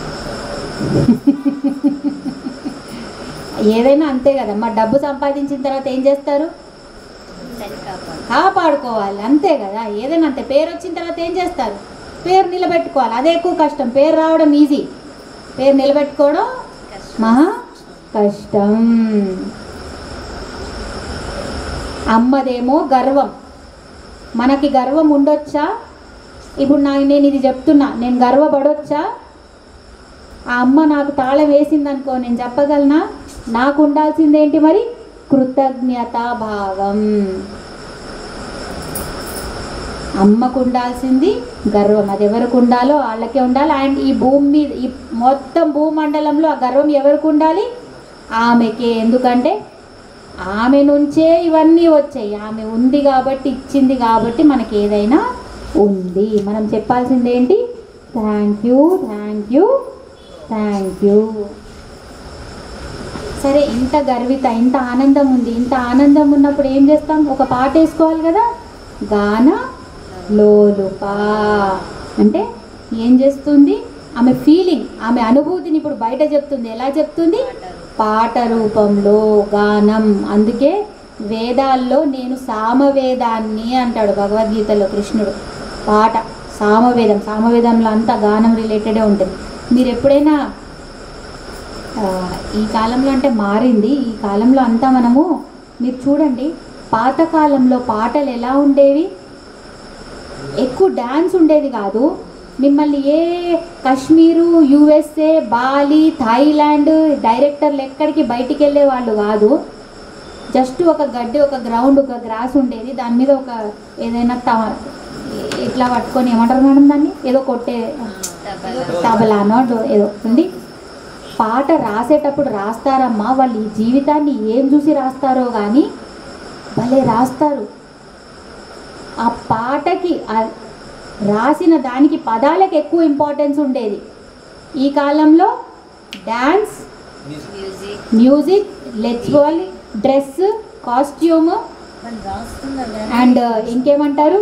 ఏదైనా అంతే కదమ్మా, డబ్బు సంపాదించిన తర్వాత ఏం చేస్తారు? కాపాడుకోవాలి, అంతే కదా. ఏదైనా అంతే. పేరు వచ్చిన తర్వాత ఏం చేస్తారు? పేరు నిలబెట్టుకోవాలి, అదే ఎక్కువ కష్టం. పేరు రావడం ఈజీ, పేరు నిలబెట్టుకోవడం మహా కష్టం. అమ్మదేమో గర్వం. మనకి గర్వం ఉండొచ్చా? ఇప్పుడు నేను ఇది చెప్తున్నా, నేను గర్వపడొచ్చా? ఆ అమ్మ నాకు తాళం వేసిందనుకో, నేను చెప్పగలనా? నాకు ఉండాల్సిందేంటి మరి? కృతజ్ఞతాభావం. అమ్మకు ఉండాల్సింది గర్వం. అది ఎవరికి ఉండాలో వాళ్ళకే ఉండాలి. అండ్ ఈ భూమి మీద, ఈ మొత్తం భూమండలంలో ఆ గర్వం ఎవరికి ఉండాలి? ఆమెకే. ఎందుకంటే ఆమె నుంచే ఇవన్నీ వచ్చాయి. ఆమె ఉంది కాబట్టి, ఇచ్చింది కాబట్టి మనకి ఏదైనా ఉంది. మనం చెప్పాల్సింది ఏంటి? Thank you, thank you, thank you. సరే, ఇంత గర్విత, ఇంత ఆనందం ఉంది. ఇంత ఆనందం ఉన్నప్పుడు ఏం చేస్తాం? ఒక పాట వేసుకోవాలి కదా. గాన లోలుప అంటే ఏం చేస్తుంది? ఆమె ఫీలింగ్, ఆమె అనుభూతిని ఇప్పుడు బయట చెప్తుంది. ఎలా చెప్తుంది? పాట రూపంలో, గానం. అందుకే వేదాల్లో నేను సామవేదాన్ని అంటాడు భగవద్గీతలో కృష్ణుడు. పాట సామవేదం. సామవేదంలో అంతా గానం రిలేటెడే ఉంటుంది. మీరు ఎప్పుడైనా ఈ కాలంలో అంటే మారింది, ఈ కాలంలో అంతా మనము, మీరు చూడండి పాతకాలంలో పాటలు ఎలా ఉండేవి? ఎక్కువ డ్యాన్స్ ఉండేది కాదు. మిమ్మల్ని ఏ కాశ్మీరు, యుఎస్ఏ, బాలి, థాయిలాండ్ డైరెక్టర్లు ఎక్కడికి బయటికి వెళ్ళే వాళ్ళు కాదు. జస్ట్ ఒక గడ్డి, ఒక గ్రౌండ్, ఒక గ్రాస్ ఉండేది. దాని మీద ఒక ఏదైనా ఇట్లా పట్టుకొని, ఏమంటారు మేడం దాన్ని, ఏదో కొట్టే తబలానో ఏదో ఉండి పాట రాసేటప్పుడు రాస్తారమ్మా. వాళ్ళు ఈ జీవితాన్ని ఏం చూసి రాస్తారో కానీ భలే రాస్తారు. ఆ పాటకి రాసిన దానికి పదాలకు ఎక్కువ ఇంపార్టెన్స్ ఉండేది. ఈ కాలంలో డ్యాన్స్, మ్యూజిక్, లెచ్చువల్, డ్రెస్, కాస్ట్యూమ్ అండ్ ఇంకేమంటారు,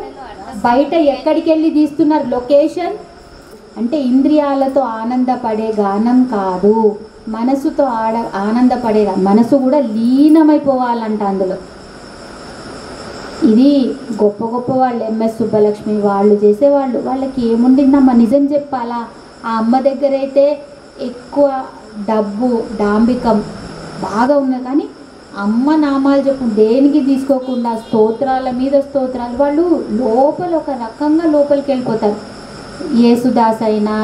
బయట ఎక్కడికి వెళ్ళి తీస్తున్నారు, లొకేషన్. అంటే ఇంద్రియాలతో ఆనందపడే గానం కాదు, మనసుతో ఆనందపడే. మనసు కూడా లీనమైపోవాలంట అందులో. ఇది గొప్ప గొప్ప వాళ్ళు, ఎంఎస్ సుబ్బలక్ష్మి వాళ్ళు చేసేవాళ్ళు. వాళ్ళకి ఏముండిందమ్మా, నిజం చెప్పాలా? ఆ అమ్మ దగ్గర అయితే ఎక్కువ డబ్బు, డాంబికం బాగా ఉన్నది. కానీ అమ్మ నామాలు చెప్పు దేనికి తీసుకోకుండా స్తోత్రాల మీద స్తోత్రాలు. వాళ్ళు లోపల ఒక రకంగా లోపలికి వెళ్ళిపోతారు. యేసుదాస్ అయినా,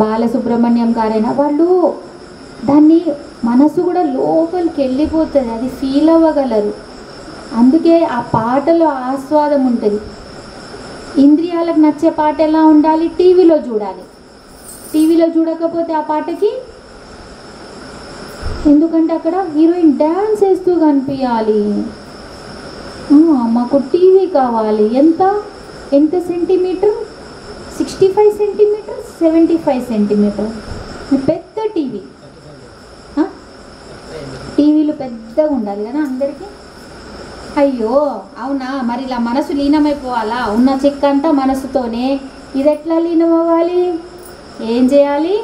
బాలసుబ్రహ్మణ్యం గారైనా, వాళ్ళు దాన్ని మనసు కూడా లోపలికి వెళ్ళిపోతుంది. అది ఫీల్ అవ్వగలరు. అందుకే ఆ పాటలో ఆస్వాదం ఉంటుంది. ఇంద్రియాలకు నచ్చే పాట ఎలా ఉండాలి? టీవీలో చూడాలి. టీవీలో చూడకపోతే ఆ పాటకి, ఎందుకంటే అక్కడ హీరోయిన్ డ్యాన్స్ వేస్తూ కనిపించాలి. మాకు టీవీ కావాలి. ఎంత సెంటీమీటర్? 65 centimetre, 75 centimetre. పెద్ద టీవీ. టీవీలు పెద్దగా ఉండాలి కదా అందరికీ. అయ్యో అవునా, మరి ఇలా మనసు లీనమైపోవాలా? ఉన్న చెక్క అంతా మనసుతోనే. ఇది ఎట్లా లీనం అవ్వాలి? ఏం చేయాలి?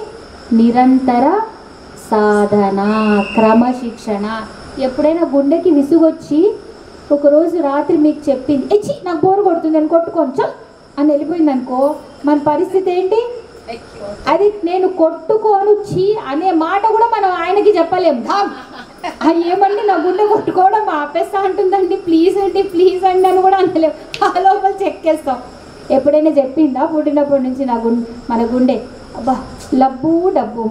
నిరంతర సాధన, క్రమశిక్షణ. ఎప్పుడైనా గుండెకి విసుగొచ్చి ఒకరోజు రాత్రి మీకు చెప్పింది, ఎచ్చి నాకు బోరు కొడుతుంది అని కొట్టుకోవచ్చు అని వెళ్ళిపోయింది అనుకో, మన పరిస్థితి ఏంటి? అది నేను కొట్టుకోను చీ అనే మాట కూడా మనం ఆయనకి చెప్పలేము. ఏమండి నా గుండె కొట్టుకోవడం ఆపేస్తా అంటుందండి, ప్లీజ్ అండి, ప్లీజ్ అండి అని కూడా అనలేము. ఆ లోపల చెక్కేస్తాం. ఎప్పుడైనా చెప్పిందా పుట్టినప్పటి నుంచి మన గుండె, అబ్బా లబ్బు డబ్బు,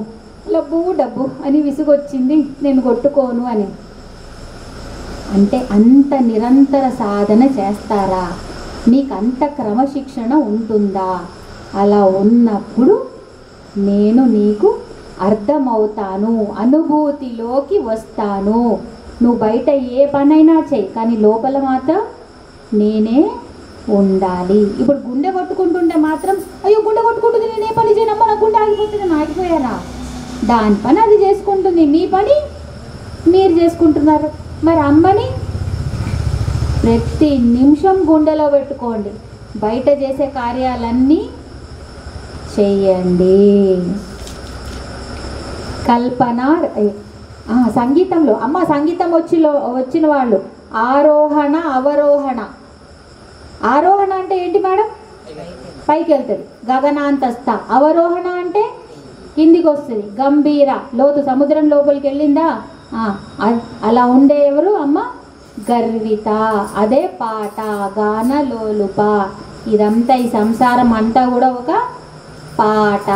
లబ్బు డబ్బు అని విసుగొచ్చింది, నేను కొట్టుకోను అని? అంటే అంత నిరంతర సాధన చేస్తారా? మీకు అంత క్రమశిక్షణ ఉంటుందా? అలా ఉన్నప్పుడు నేను నీకు అర్థమవుతాను, అనుభూతిలోకి వస్తాను. నువ్వు బయట ఏ పనైనా చెయ్యి, కానీ లోపల మాత్రం నేనే ఉండాలి. ఇప్పుడు గుండె కొట్టుకుంటుంటే మాత్రం, అయ్యో గుండె కొట్టుకుంటుంది, నేను ఏ పని చేయనమ్మా, నా గుండె ఆగిపోతుంది, నేను ఆగిపోయానా? దాని పని అది చేసుకుంటుంది, మీ పని మీరు చేసుకుంటున్నారు. మరి అమ్మని ప్రతి నిమిషం గుండెలో పెట్టుకోండి. బయట చేసే కార్యాలన్నీ చెయ్యండి. కల్పన. సంగీతంలో అమ్మ, సంగీతం వచ్చిన వాళ్ళు ఆరోహణ, అవరోహణ. ఆరోహణ అంటే ఏంటి మేడం? పైకి వెళ్తుంది, గగనాంతస్థ. అవరోహణ అంటే కిందికి వస్తుంది, గంభీర, లోతు, సముద్రం లోపలికి వెళ్ళిందా. అలా ఉండే ఎవరు అమ్మ? గర్విత. అదే పాట, గాన లోలుప. ఇదంతా, ఈ సంసారం అంతా కూడా ఒక పాట.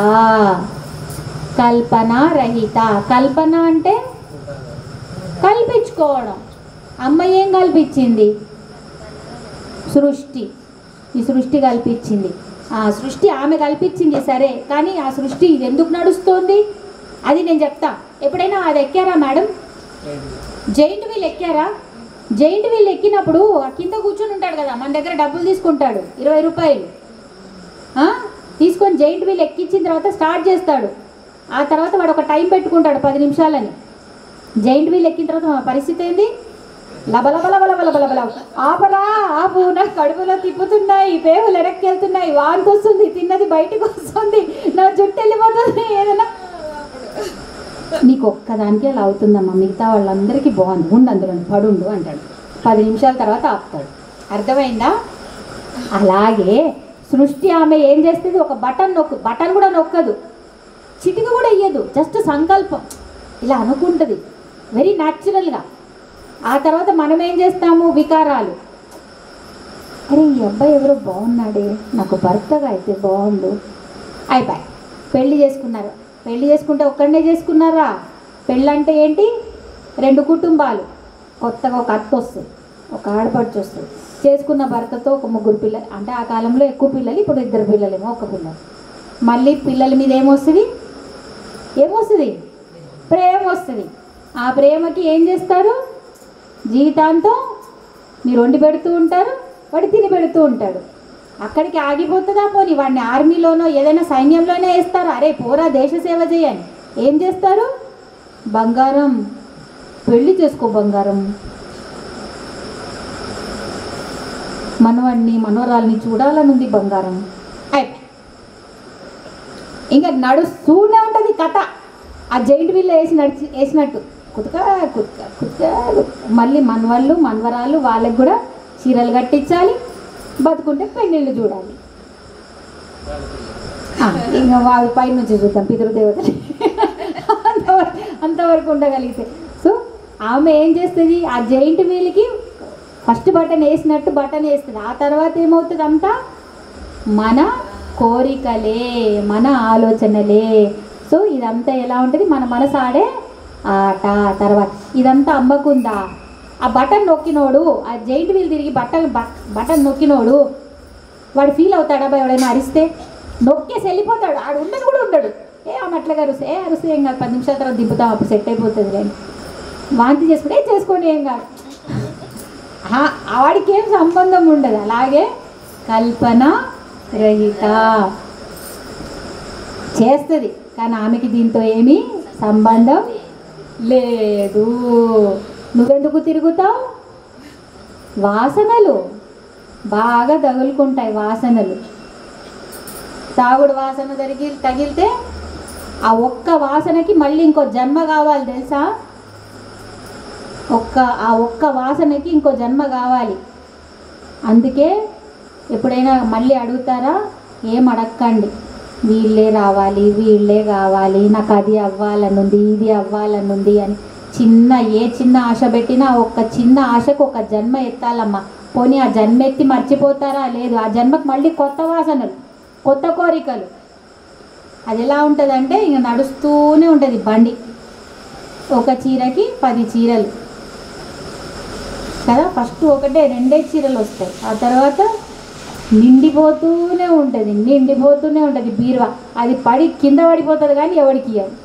కల్పన రహిత. కల్పన అంటే కల్పించుకోవడం. అమ్మ ఏం కల్పించింది? సృష్టి. ఈ సృష్టి కల్పించింది. ఆ సృష్టి ఆమె కల్పించింది సరే, కానీ ఆ సృష్టి ఇది ఎందుకు నడుస్తుంది అది నేను చెప్తా. ఎప్పుడైనా అది ఎక్కారా మేడం? జైంట్ వీల్ ఎక్కారా? జైంట్ వీల్ ఎక్కినప్పుడు ఆ కింద కూర్చొని ఉంటాడు కదా, మన దగ్గర డబ్బులు తీసుకుంటాడు 20 రూపాయలు తీసుకొని జైంట్ వీల్ ఎక్కించిన తర్వాత స్టార్ట్ చేస్తాడు. ఆ తర్వాత వాడు ఒక టైం పెట్టుకుంటాడు 10 నిమిషాలని. జైంట్ వీల్ ఎక్కిన తర్వాత మన పరిస్థితి ఏంది? లబలబలబలబలబలబల ఆపరా ఆపు, నాకు కడుపులో తిప్పుతున్నాయి, పేగులు వెనక్కి వెళ్తున్నాయి, వాంతి వస్తుంది, తిన్నది బయటకు వస్తుంది, నా జుట్టు వెళ్ళిపోతుంది, ఏదైనా నీకు ఒక్కదానికి అలా అవుతుందమ్మా, మిగతా వాళ్ళందరికీ బాగుంది, ఉండు అందులో పడుండు అంటాడు. 10 నిమిషాల తర్వాత ఆపుతాడు. అర్థమైందా? అలాగే సృష్టి ఆమె ఏం చేస్తుంది? ఒక బటన్ కూడా నొక్కదు, చిటిక కూడా ఇయ్యదు, జస్ట్ సంకల్పం ఇలా అనుకుంటుంది వెరీ న్యాచురల్గా. ఆ తర్వాత మనం ఏం చేస్తాము? వికారాలు. అరే ఈ అబ్బాయి ఎవరో బాగున్నాడే, నాకు భర్తగా అయితే బాగుండు, అయిపోయి పెళ్లి చేసుకున్నారు. పెళ్లి చేసుకుంటే ఒక్కడనే చేసుకున్నారా? పెళ్ళంటే ఏంటి? 2 కుటుంబాలు, కొత్తగా ఒక అత్త వస్తుంది, ఒక ఆడపడుచు వస్తుంది, చేసుకున్న భర్తతో ఒక 3 పిల్లలు, అంటే ఆ కాలంలో ఎక్కువ పిల్లలు, ఇప్పుడు 2 పిల్లలేమో, 1 పిల్లలు. మళ్ళీ పిల్లల మీద ఏమొస్తుంది? ప్రేమ వస్తుంది. ఆ ప్రేమకి ఏం చేస్తారు? జీవితాంతం మీరు వండి పెడుతూ ఉంటారు, వాడు తిని పెడుతూ ఉంటాడు. అక్కడికి ఆగిపోతుందా? పోనీ వాడిని ఆర్మీలోనో ఏదైనా సైన్యంలోనే వేస్తారు, అరే పోరా దేశ సేవ చేయని. ఏం చేస్తారు? బంగారం, పెళ్లి చేసుకో బంగారం, మనవాడిని మనవరాల్ని చూడాలనుంది బంగారం, అయిపోయి ఇంకా నడుస్తూనే ఉంటుంది కథ. ఆ జైంట్ వీల్ వేసినట్టు కుతుక కుతుక కుతుక. మళ్ళీ మనవాళ్ళు మనవరాలు వాళ్ళకి కూడా చీరలు కట్టించాలి, బతుకుంటే పెళ్ళిళ్ళు చూడాలి. ఇంకా వాళ్ళ పై నుంచి చూద్దాం పితృదేవతలు అంతవరకు ఉండగలిగితే. సో ఆమె ఏం చేస్తుంది? ఆ జైంట్ వీల్కి ఫస్ట్ బటన్ వేసినట్టు బటన్ వేస్తుంది. ఆ తర్వాత ఏమవుతుంది? అంతా మన కోరికలే, మన ఆలోచనలే. సో ఇదంతా ఎలా ఉంటుంది? మన మనసు ఆడే ఆట. తర్వాత ఇదంతా అమ్మకుందా? ఆ బటన్ నొక్కినోడు, ఆ జైంట్ వీల్ తిరిగి బటన్ నొక్కినోడు వాడు ఫీల్ అవుతాడా? ఎవడైనా అరిస్తే నొక్కేసి వెళ్ళిపోతాడు, ఆడు ఉండదు కూడా ఉండడు. ఆమె అట్లాగా అరిస్తే ఏం కాదు, 10 నిమిషాల తర్వాత దింపుతాం, అప్పుడు సెట్ అయిపోతుంది. కానీ వాంతి చేసుకుంటే చేసుకోండి ఏం కాదు, వాడికి ఏం సంబంధం ఉండదు. అలాగే కల్పన రహిత చేస్తుంది, కానీ ఆమెకి దీంతో ఏమీ సంబంధం లేదు. నువ్వెందుకు తిరుగుతావు? వాసనలు బాగా తగులుకుంటాయి. వాసనలు, తాగుడు వాసన తగిలితే ఆ ఒక్క వాసనకి మళ్ళీ ఇంకో జన్మ కావాలి తెలుసా? ఆ ఒక్క వాసనకి ఇంకో జన్మ కావాలి. అందుకే ఎప్పుడైనా మళ్ళీ అడుగుతారా? ఏం అడగకండి, వీళ్ళే రావాలి, వీళ్ళే కావాలి, నాకు అది అవ్వాలనుంది, ఇది అవ్వాలనుంది అని ఏ చిన్న ఆశ పెట్టినా ఒక్క చిన్న ఆశకు ఒక జన్మ ఎత్తాలమ్మా. పోనీ ఆ జన్మ ఎత్తి మర్చిపోతారా? లేదు. ఆ జన్మకు మళ్ళీ కొత్త వాసనలు, కొత్త కోరికలు. అది ఎలా ఉంటుందంటే ఇంక నడుస్తూనే ఉంటుంది బండి. ఒక చీరకి 10 చీరలు కదా, ఫస్ట్ 1-2 చీరలు వస్తాయి, ఆ తర్వాత నిండిపోతూనే ఉంటుంది బీరువా. అది కింద పడిపోతుంది కానీ ఎవరికి ఇవ్వదు.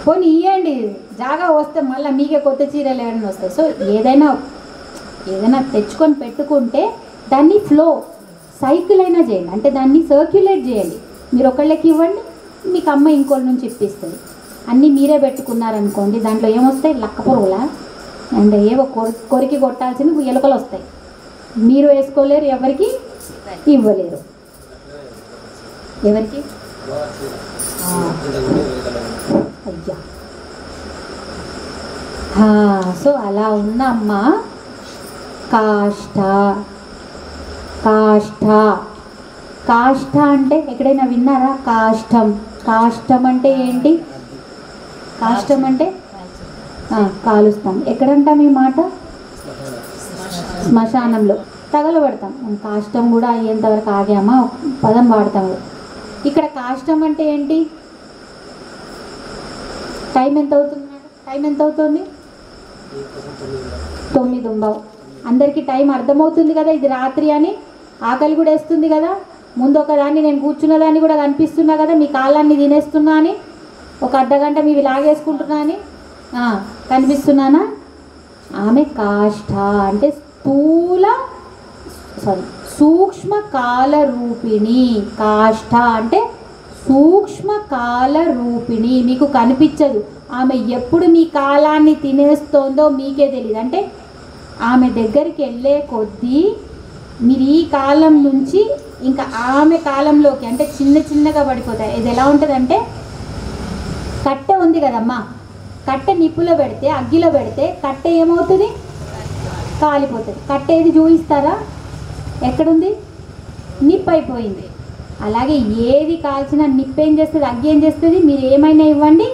పోనీ ఇవ్వండి, జాగా వస్తే మళ్ళీ మీకే కొత్త చీరలు ఏమైనా వస్తాయి. సో ఏదైనా తెచ్చుకొని పెట్టుకుంటే దాన్ని ఫ్లో సైకిల్ అయినా చేయండి, అంటే దాన్ని సర్క్యులేట్ చేయండి. మీరు ఒకళ్ళకి ఇవ్వండి, మీకు అమ్మ ఇంకోళ్ళ నుంచి ఇప్పిస్తుంది. అన్నీ మీరే పెట్టుకున్నారనుకోండి, దాంట్లో ఏమొస్తాయి? లక్క పురుగులా అండ్ ఏవో కొరికి కొట్టాల్సిన ఎలుకలు వస్తాయి. మీరు వేసుకోలేరు, ఎవరికి ఇవ్వలేరు. ఎవరికి? అయ్యా. సో అలా ఉన్న అమ్మ కాష్ట. కాష్ట అంటే ఎక్కడైనా విన్నారా? కాష్టం అంటే ఏంటి? కాష్టం అంటే కాలుస్తాం. ఎక్కడంటాం ఈ మాట? శ్మశానంలో తగలబడతాం. కాష్టం కూడా అయ్యేంతవరకు ఆగామా పదం వాడతాము. ఇక్కడ కాష్టం అంటే ఏంటి? టైం ఎంత అవుతుంది? టైం ఎంత అవుతుంది? 9:09. అందరికీ టైం అర్థమవుతుంది కదా, ఇది రాత్రి అని. ఆకలి కూడా వేస్తుంది కదా. ముందు ఒకదాన్ని నేను కూర్చున్న దాన్ని కూడా కనిపిస్తున్నా కదా, మీ కాలాన్ని తినేస్తున్నా అని, ఒక అర్ధగంట మీవి లాగేసుకుంటున్నా అని కనిపిస్తున్నానా? ఆమె కాష్ఠ అంటే సూక్ష్మ కాల రూపిణి. కాష్ఠ అంటే సూక్ష్మ కాల రూపిణి. మీకు కనిపించదు. ఆమె ఎప్పుడు మీ కాలాన్ని తినేస్తోందో మీకే తెలియదు. అంటే ఆమె దగ్గరికి వెళ్ళే కొద్దీ మీరు ఈ కాలం నుంచి ఇంకా ఆమె కాలంలోకి అంటే చిన్న చిన్నగా పడిపోతాయి. ఇది ఎలా ఉంటుందంటే, కట్టె ఉంది కదమ్మా, కట్టె నిప్పులో పెడితే, అగ్గిలో పెడితే కట్టె ఏమవుతుంది? కాలిపోతుంది. కట్టె ఏది చూపిస్తారా? ఎక్కడుంది? నిప్పు అయిపోయింది. అలాగే ఏది కాల్చినా నిప్పు ఏం చేస్తుంది? అగ్గి ఏం చేస్తుంది? మీరు ఏమైనా ఇవ్వండి,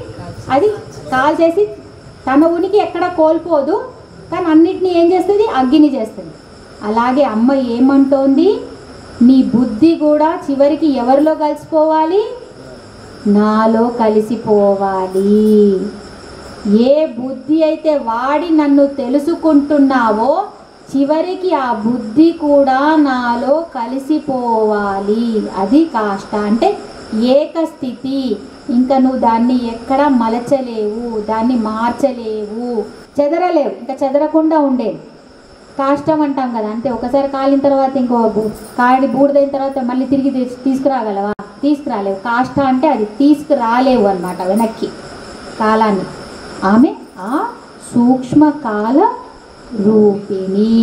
అది కాల్చేసి తన ఉనికి ఎక్కడ కోల్పోదు, కానీ అన్నిటినీ ఏం చేస్తుంది? అగ్గిని చేస్తుంది. అలాగే అమ్మ ఏమంటోంది? నీ బుద్ధి కూడా చివరికి ఎవరిలో కలిసిపోవాలి? నాలో కలిసిపోవాలి. ఏ బుద్ధి అయితే వాడి నన్ను తెలుసుకుంటున్నావో చివరికి ఆ బుద్ధి కూడా నాలో కలిసిపోవాలి. అది కాష్ట అంటే ఏకస్థితి. ఇంకా నువ్వు దాన్ని ఎక్కడ మలచలేవు, దాన్ని మార్చలేవు, చెదరలేవు. ఇంకా చెదరకుండా ఉండేది కాష్టం అంటాం కదా. అంతే, ఒకసారి కాలిన తర్వాత ఇంకో కాడి బూడిదైన తర్వాత మళ్ళీ తిరిగి తీసుకురాగలవా? తీసుకురాలేవు. కాష్ట అంటే అది తీసుకురాలేవు అన్నమాట వెనక్కి కాలాన్ని. ఆమె ఆ సూక్ష్మ కాల రూపిణి.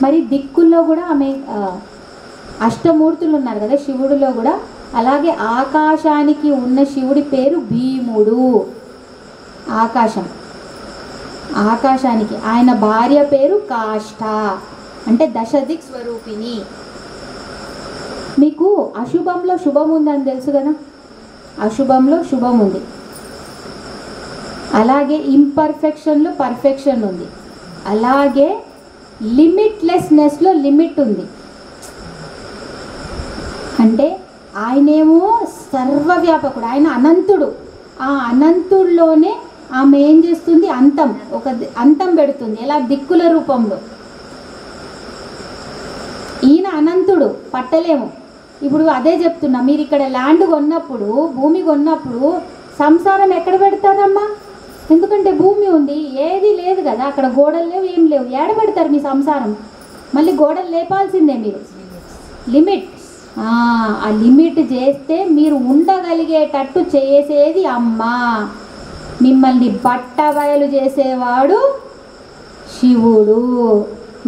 మరి దిక్కుల్లో కూడా ఆమె అష్టమూర్తులు ఉన్నారు కదా శివుడిలో కూడా. అలాగే ఆకాశానికి ఉన్న శివుడి పేరు భీముడు. ఆకాశం, ఆకాశానికి ఆయన భార్య పేరు కాష్ట అంటే దశదిక్ స్వరూపిణి. మీకు అశుభంలో శుభం ఉందని తెలుసు కదా, అశుభంలో శుభం ఉంది. అలాగే ఇంపర్ఫెక్షన్లో పర్ఫెక్షన్ ఉంది. అలాగే లిమిట్లెస్నెస్లో లిమిట్ ఉంది. అంటే ఆయనేమో సర్వవ్యాపకుడు, ఆయన అనంతుడు. ఆ అనంతుల్లోనే ఆమె ఏం చేస్తుంది? అంతం, ఒక అంతం పెడుతుంది. ఎలా? దిక్కుల రూపంలో. ఈయన అనంతుడు, పట్టలేము. ఇప్పుడు అదే చెప్తున్నా, మీరు ఇక్కడ ల్యాండ్ కొన్నప్పుడు, భూమి కొన్నప్పుడు సంసారం ఎక్కడ పెడతారమ్మా? ఎందుకంటే భూమి ఉంది, ఏది లేదు కదా, అక్కడ గోడలు లేవు, ఏం లేవు. ఏడ పెడతారు మీ సంసారం? మళ్ళీ గోడలు లేపాల్సిందే మీరు. లిమిట్, ఆ లిమిట్ చేస్తే మీరు ఉండగలిగేటట్టు చేసేది అమ్మ. మిమ్మల్ని బట్ట బయలు చేసేవాడు శివుడు.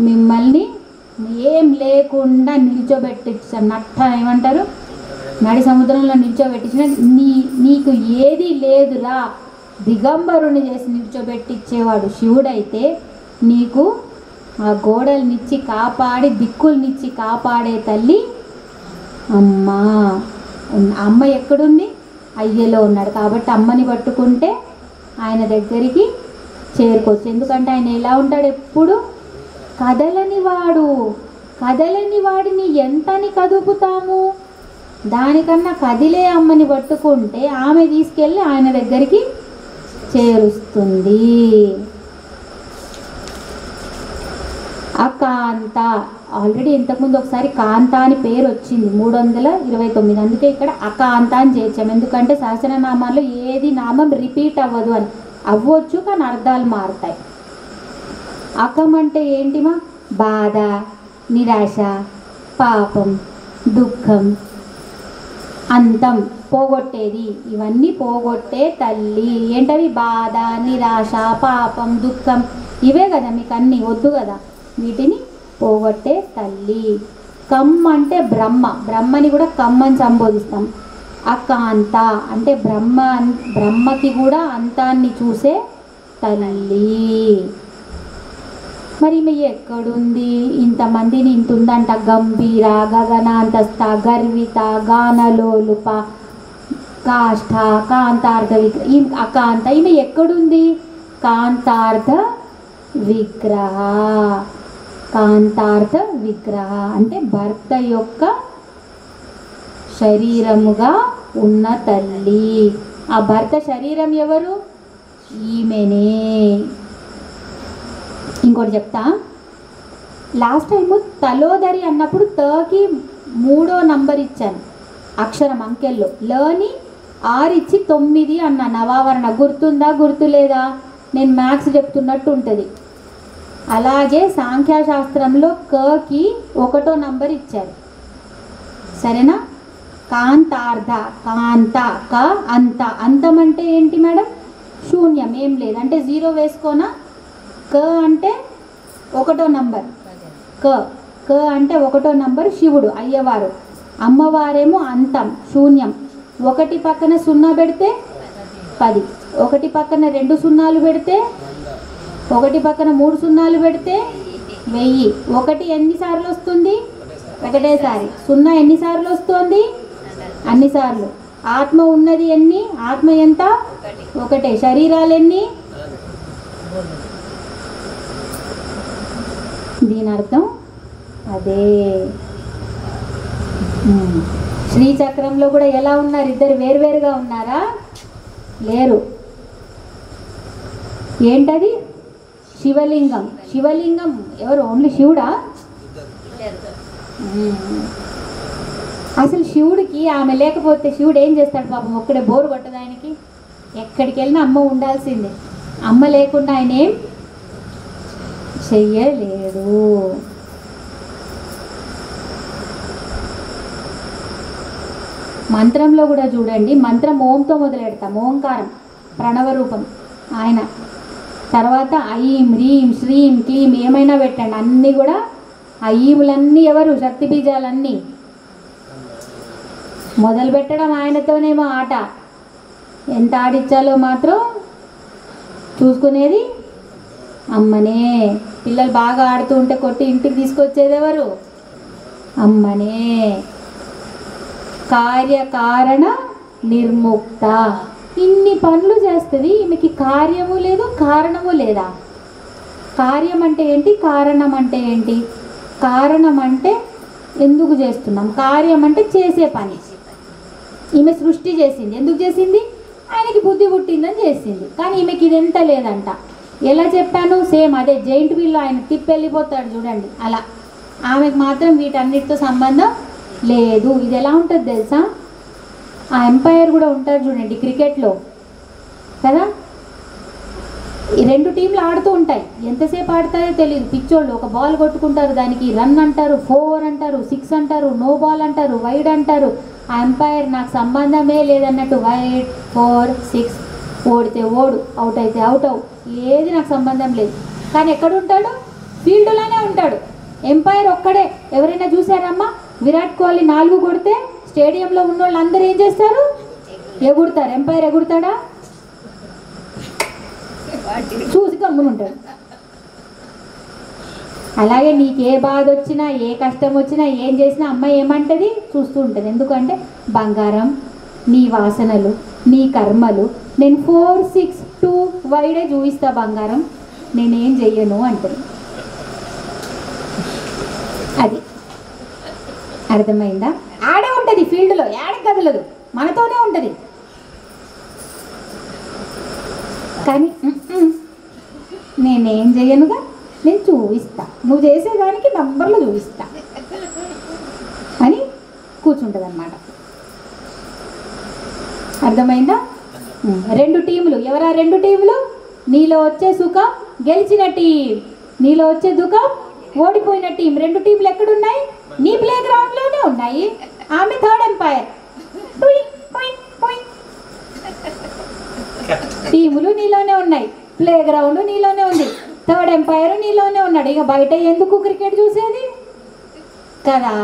మిమ్మల్ని ఏం లేకుండా నిల్చోబెట్టించ నట్ట ఏమంటారు, నడి సముద్రంలో నిల్చోబెట్టించిన నీకు ఏది లేదురా దిగంబరుని చేసి నిల్చోబెట్టించేవాడు శివుడైతే, నీకు ఆ గోడలనిచ్చి కాపాడి దిక్కులనిచ్చి కాపాడే తల్లి అమ్మ. అమ్మ ఎక్కడుంది? అయ్యలో ఉన్నాడు. కాబట్టి అమ్మని పట్టుకుంటే ఆయన దగ్గరికి చేరుకోవచ్చు. ఎందుకంటే ఆయన ఎలా ఉంటాడు? ఎప్పుడు కదలని వాడు. కదలని వాడిని ఎంతని కదుపుతాము? దానికన్నా కదిలే అమ్మని పట్టుకుంటే ఆమె తీసుకెళ్ళి ఆయన దగ్గరికి చేరుస్తుంది. అకాంత, ఆల్రెడీ ఇంతకుముందు ఒకసారి కాంత అని పేరు వచ్చింది 329. అందుకే ఇక్కడ అకాంత అని చేర్చాం. ఎందుకంటే సహస్రనామాల్లో ఏది నామం రిపీట్ అవ్వదు అని. అవ్వచ్చు కానీ అర్థాలు మారుతాయి. అకం అంటే ఏంటిమా? బాధ, నిరాశ, పాపం, దుఃఖం, అంతం, పోగొట్టేది. ఇవన్నీ పోగొట్టే తల్లి. ఏంటవి? బాధ, నిరాశ, పాపం, దుఃఖం. ఇవే కదా మీకు అన్నీ వద్దు కదా, వీటిని పోగొట్టే తల్లి. కమ్ అంటే బ్రహ్మ. బ్రహ్మని కూడా కమ్ అని సంబోధిస్తాం. అకాంత అంటే బ్రహ్మకి కూడా అంతాన్ని చూసే తల్లి. మరి ఈమె ఎక్కడుంది? ఇంతమందిని ఇంత ఉందంట. గంభీర, గగనాంతస్థ, గర్విత, గానలోలుప, కాష్ఠ, కాంతార్థ విగ్రహ. అకాంత ఈమె ఎక్కడుంది? కాంతార్థ విగ్రహ. కాంతార్థ విగ్రహ అంటే భర్త యొక్క శరీరముగా ఉన్న తల్లి. ఆ భర్త శరీరం ఎవరు? ఈమెనే. ఇంకోటి చెప్తా, లాస్ట్ టైము తలోదరి అన్నప్పుడు తకి 3వ నంబర్ ఇచ్చాను అక్షరం అంకెల్లో, లని 6 ఇచ్చి 9 అన్న నవావరణ. గుర్తుందా గుర్తులేదా? నేను మ్యాథ్స్ చెప్తున్నట్టు ఉంటుంది. అలాగే సాంఖ్యశాస్త్రంలో కకి 1వ నంబర్ ఇచ్చారు, సరేనా? కాంతార్ధ, కాంత, క అంత. అంతం అంటే ఏంటి మేడం? శూన్యం, ఏం లేదు. అంటే 0 వేసుకోనా? క అంటే 1వ నంబర్, క అంటే 1వ నంబర్ శివుడు అయ్యవారు. అమ్మవారేమో అంతం, శూన్యం. 1 పక్కన 0 పెడితే 10, 1 పక్కన 2 సున్నాలు పెడితే, 1 పక్కన 3 సున్నాలు పెడితే 1000. 1 ఎన్నిసార్లు వస్తుంది? ఒకటేసారి. 0 ఎన్నిసార్లు వస్తుంది? అన్నిసార్లు. ఆత్మ ఉన్నది ఎన్ని? ఆత్మ ఎంత? ఒకటే. శరీరాలు ఎన్ని? దీని అర్థం అదే. శ్రీచక్రంలో కూడా ఎలా ఉన్నారు? ఇద్దరు వేరువేరుగా ఉన్నారా? లేరు. ఏంటది? శివలింగం. శివలింగం ఎవరు? ఓన్లీ శివుడా? అసలు శివుడికి ఆమె లేకపోతే శివుడు ఏం చేస్తాడు పాపం? ఒక్కడే బోరు కొట్టదు ఆయనకి. ఎక్కడికి వెళ్ళినా అమ్మ ఉండాల్సిందే. అమ్మ లేకుండా ఆయన ఏం చెయ్యలేడు. మంత్రంలో కూడా చూడండి, మంత్రం ఓంతో మొదలెడతాం. ఓంకారం ప్రణవ రూపం ఆయన. తర్వాత ఐం, హ్రీం, శ్రీం, క్లీం ఏమైనా పెట్టండి, అన్నీ కూడా ఆ ఈములన్నీ ఎవరు? శక్తి బీజాలన్నీ. మొదలు పెట్టడం ఆయనతోనేమో ఆట. ఎంత ఆడిచ్చాలో మాత్రం చూసుకునేది అమ్మనే. పిల్లలు బాగా ఆడుతూ ఉంటే కొట్టి ఇంటికి తీసుకొచ్చేది ఎవరు? అమ్మనే. కార్యకారణ నిర్ముక్త. ఇన్ని పనులు చేస్తుంది ఈమెకి, కార్యము లేదు కారణము లేదా? కార్యం అంటే ఏంటి? కారణం అంటే ఏంటి? కారణం అంటే ఎందుకు చేస్తున్నాం, కార్యం అంటే చేసే పని. ఈమె సృష్టి చేసింది. ఎందుకు చేసింది? ఆయనకి బుద్ధి పుట్టిందని చేసింది. కానీ ఈమెకి ఇది ఎంత లేదంట. ఎలా చెప్పాను? సేమ్ అదే జైంట్ వీల్లో ఆయన తిప్పి వెళ్ళిపోతాడు చూడండి, అలా. ఆమెకు మాత్రం వీటన్నిటితో సంబంధం లేదు. ఇది ఎలా ఉంటుంది తెలుసా? ఆ ఎంపైర్ కూడా ఉంటారు చూడండి క్రికెట్లో కదా, ఈ 2 టీంలు ఆడుతూ ఉంటాయి. ఎంతసేపు ఆడతాయో తెలియదు. పిచ్చోళ్ళు ఒక బాల్ కొట్టుకుంటారు, దానికి రన్ అంటారు, 4 అంటారు, 6 అంటారు, నో బాల్ అంటారు, వైడ్ అంటారు. ఆ ఎంపైర్ నాకు సంబంధమే లేదన్నట్టు వైడ్, 4, 6, ఓడితే ఓడు, అవుట్ అయితే అవుట్ అవు, ఏది నాకు సంబంధం లేదు. కానీ ఎక్కడ ఉంటాడు? ఫీల్డ్లోనే ఉంటాడు. ఎంపైర్ ఒక్కడే. ఎవరైనా చూసారమ్మా? విరాట్ కోహ్లీ 4 కొడితే స్టేడియంలో ఉన్న వాళ్ళు అందరూ ఏం చేస్తారు? ఎగురుతారు. ఎంపైర్ ఎగురుతాడా? చూసి గమ్మునుంటాడు. అలాగే నీకు ఏ బాధ వచ్చినా, ఏ కష్టం వచ్చినా, ఏం చేసినా అమ్మ ఏమంటది? చూస్తూ ఉంటుంది. ఎందుకంటే బంగారం, నీ వాసనలు, నీ కర్మలు, నేను 4, 6, 2 వైడే చూపిస్తా బంగారం, నేనేం చెయ్యను అంటుంది. అది అర్థమైందా? ఆడే ఉంటుంది ఫీల్డ్లో, ఏడకి కదలదు, మనతోనే ఉంటుంది. కానీ నేనేం చెయ్యనుగా, నేను చూపిస్తా, నువ్వు చేసేదానికి నంబర్లు చూపిస్తా అని కూర్చుంటుంది అన్నమాట. అర్థమైందా? 2 టీములు. ఎవరా 2 టీములు? నీలో వచ్చే సుఖం గెలిచిన టీం, నీలో వచ్చే దుఃఖం ఓడిపోయిన టీం. 2 టీంలు ఎక్కడున్నాయి? నీ ప్లే గ్రౌండ్లోనే ఉన్నాయి. ఆమె థర్డ్ ఎంపైర్. టీములు నీలోనే ఉన్నాయి, ప్లే గ్రౌండ్ నీలోనే ఉంది, థర్డ్ ఎంపైర్ నీలోనే ఉన్నాడు. ఇక బయట ఎందుకు క్రికెట్ చూసేది కదా?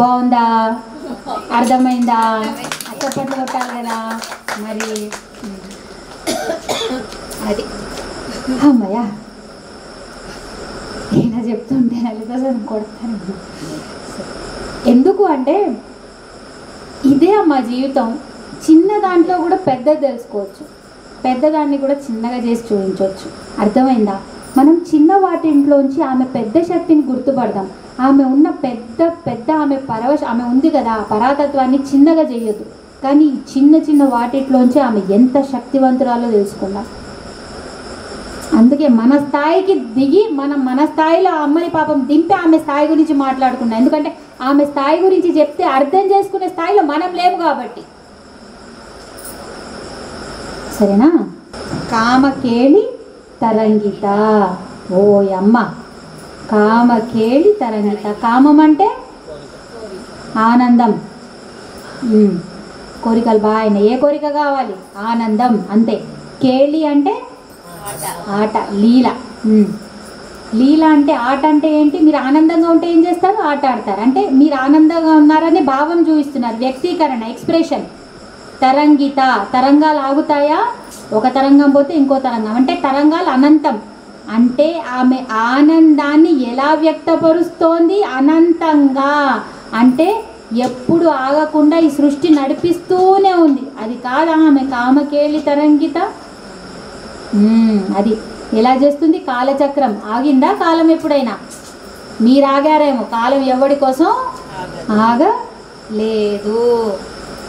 బాగుందా? అర్థమైందా? అచ్చపట్లు కొట్టాలి కదా మరి. అది అమ్మయ్య, ఇలా చెప్తుంటే నలుగురు కొడతాను. ఎందుకు అంటే ఇదే అమ్మ జీవితం. చిన్న దాంట్లో కూడా పెద్దది తెలుసుకోవచ్చు, పెద్దదాన్ని కూడా చిన్నగా చేసి చూపించవచ్చు. అర్థమైందా? మనం చిన్న వాటింట్లోంచి ఆమె పెద్ద శక్తిని గుర్తుపడదాం. ఆమె ఉన్న పెద్ద ఆమె ఆమె ఉంది కదా, పరాతత్వాన్ని చిన్నగా చేయొద్దు. కానీ ఈ చిన్న చిన్న వాటిట్లోంచి ఆమె ఎంత శక్తివంతురాలో తెలుసుకున్నాం. అందుకే మన స్థాయికి దిగి మన స్థాయిలో ఆ అమ్మాయి పాపం దింపి ఆమె స్థాయి గురించి మాట్లాడుకున్నాం. ఎందుకంటే ఆమె స్థాయి గురించి చెప్తే అర్థం చేసుకునే స్థాయిలో మనం లేము కాబట్టి. సరేనా? కామకేళి తరంగిత. ఓయమ్మ, కామకేళి తరంగిత. కామం అంటే ఆనందం. కోరికలు బాగా, ఏ కోరిక కావాలి? ఆనందం, అంతే. కేళి అంటే ఆట, లీల. లీల అంటే ఆట. అంటే ఏంటి? మీరు ఆనందంగా ఉంటే ఏం చేస్తారు? ఆట ఆడతారు. అంటే మీరు ఆనందంగా ఉన్నారనే భావం చూపిస్తున్నారు, వ్యక్తీకరణ, ఎక్స్ప్రెషన్. తరంగిత, తరంగాలు ఆగుతాయా? ఒక తరంగం పోతే ఇంకో తరంగం. అంటే తరంగాలు అనంతం. అంటే ఆమె ఆనందాన్ని ఎలా వ్యక్తపరుస్తోంది? అనంతంగా. అంటే ఎప్పుడు ఆగకుండా ఈ సృష్టి నడిపిస్తూనే ఉంది. అది కాదా ఆమె కామకేళి తరంగిత? అది ఎలా చేస్తుంది? కాలచక్రం ఆగిందా? కాలం ఎప్పుడైనా మీరు ఆగారేమో, కాలం ఎవడి కోసం ఆగలేదు.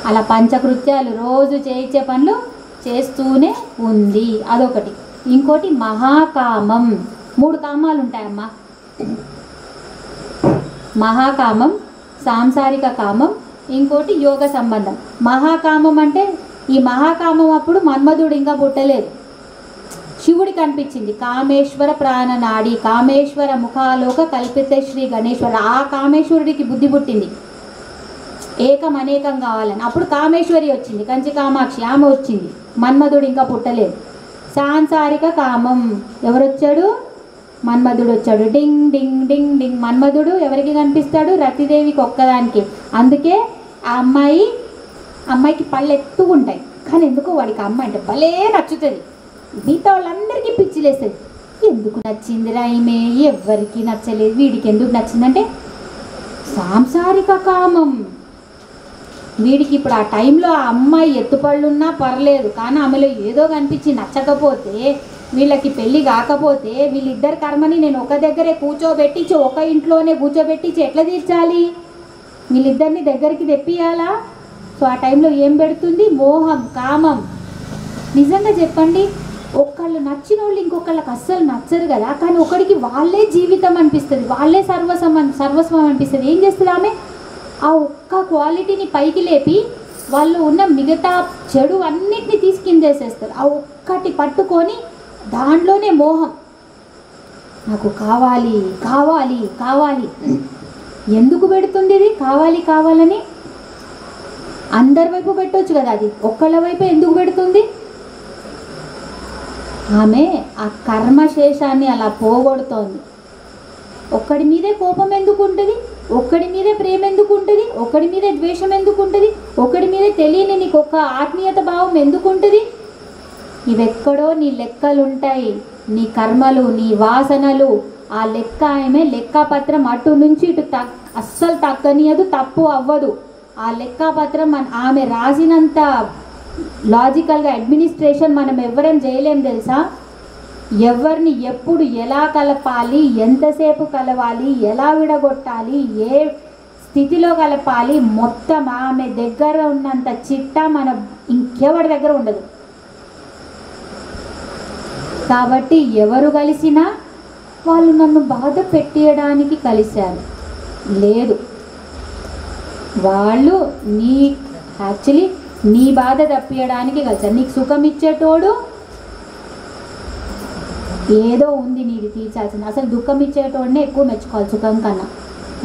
అలా పంచకృత్యాలు రోజు చేయించే పనులు చేస్తూనే ఉంది. అదొకటి. ఇంకోటి మహాకామం. 3 కామాలు ఉంటాయమ్మా. మహాకామం, సాంసారిక కామం, ఇంకోటి యోగ సంబంధం. మహాకామం అంటే ఈ మహాకామం అప్పుడు మన్మధుడు ఇంకా పుట్టలేదు, శివుడికి అనిపించింది. కామేశ్వర ప్రాణనాడి, కామేశ్వర ముఖాలోక కల్పిత శ్రీ గణేశ్వర. ఆ కామేశ్వరుడికి బుద్ధి పుట్టింది ఏకం అనేకం కావాలని. అప్పుడు కామేశ్వరి వచ్చింది, కంచి కామాక్షి, ఆమె వచ్చింది. మన్మధుడు ఇంకా పుట్టలేదు. సాంసారిక కామం ఎవరొచ్చాడు? మన్మధుడు వచ్చాడు. డింగ్ డింగ్ డింగ్ డింగ్. మన్మధుడు ఎవరికి కనిపిస్తాడు? రతిదేవికి ఒక్కదానికి. అందుకే ఆ అమ్మాయికి పళ్ళు ఎత్తుకుంటాయి. కానీ ఎందుకో వాడికి అమ్మాయి అంటే భలే నచ్చుతుంది. మిగతా వాళ్ళందరికీ పిచ్చిలేస్తుంది. ఎందుకు నచ్చిందిరా ఈమె? ఎవరికి నచ్చలేదు. వీడికి ఎందుకు నచ్చిందంటే సాంసారిక కామం. వీడికి ఇప్పుడు ఆ టైంలో ఆ అమ్మాయి ఎత్తుపళ్ళున్నా పర్లేదు, కానీ ఆమెలో ఏదో కనిపించి నచ్చకపోతే, వీళ్ళకి పెళ్ళి కాకపోతే, వీళ్ళిద్దరి కర్మని నేను ఒక దగ్గరే కూర్చోబెట్టించి, ఒక ఇంట్లోనే కూర్చోబెట్టించి ఎట్లా తీర్చాలి? వీళ్ళిద్దరిని దగ్గరికి తెప్పియాలా? సో ఆ టైంలో ఏం పెడుతుంది? మోహం, కామం. నిజంగా చెప్పండి, ఒకళ్ళు నచ్చిన వాళ్ళు ఇంకొకళ్ళకి అస్సలు నచ్చరు కదా. కానీ ఒకడికి వాళ్ళే జీవితం అనిపిస్తుంది, వాళ్ళే సర్వస్వం అనిపిస్తుంది. ఏం చేస్తుంది ఆమె? ఆ ఒక్క క్వాలిటీని పైకి లేపి వాళ్ళు ఉన్న మిగతా చెడు అన్నిటిని తీసుకిందేసేస్తారు. ఆ ఒక్కటి పట్టుకొని దాంట్లోనే మోహం. నాకు కావాలి కావాలి కావాలి. ఎందుకు పెడుతుంది ఇది కావాలి కావాలని? అందరి వైపు పెట్టవచ్చు కదా, అది ఒక్కళ్ళ వైపు ఎందుకు పెడుతుంది? ఆమె ఆ కర్మశేషాన్ని అలా పోగొడుతోంది. ఒక్కడి మీదే కోపం ఎందుకు ఉంటుంది? ఒక్కడి మీదే ప్రేమ ఎందుకు ఉంటుంది? ఒక్కడి మీదే ద్వేషం ఎందుకు ఉంటుంది? ఒక్కడి మీదే తెలియని నీకు ఒక ఆత్మీయత భావం ఎందుకు ఉంటుంది? ఇవెక్కడో నీ లెక్కలుంటాయి, నీ కర్మలు, నీ వాసనలు. ఆ లెక్క ఆమె లెక్కపత్రం అటు నుంచి ఇటు అస్సలు తగ్గనియదు, తప్పు అవ్వదు. ఆ లెక్కపత్రం ఆమె రాసినంత లాజికల్గా అడ్మినిస్ట్రేషన్ మనం ఎవరేం చేయలేం తెలుసా. ఎవరిని ఎప్పుడు ఎలా కలపాలి, ఎంతసేపు కలవాలి, ఎలా విడగొట్టాలి, ఏ స్థితిలో కలపాలి, మొత్తం ఆమె దగ్గర ఉన్నంత చిట్టా మన ఇంకెవరి దగ్గర ఉండదు. కాబట్టి ఎవరు కలిసినా వాళ్ళు నన్ను బాధ పెట్టేయడానికి కలిశారు లేదు, వాళ్ళు యాక్చువల్లీ నీ బాధ తప్పియడానికి కలిసారు. నీకు సుఖం ఇచ్చేటోడు ఏదో ఉంది నీది తీర్చాల్సింది. అసలు దుఃఖం ఇచ్చేటోడినే ఎక్కువ మెచ్చుకోవాలి సుఖం కన్నా.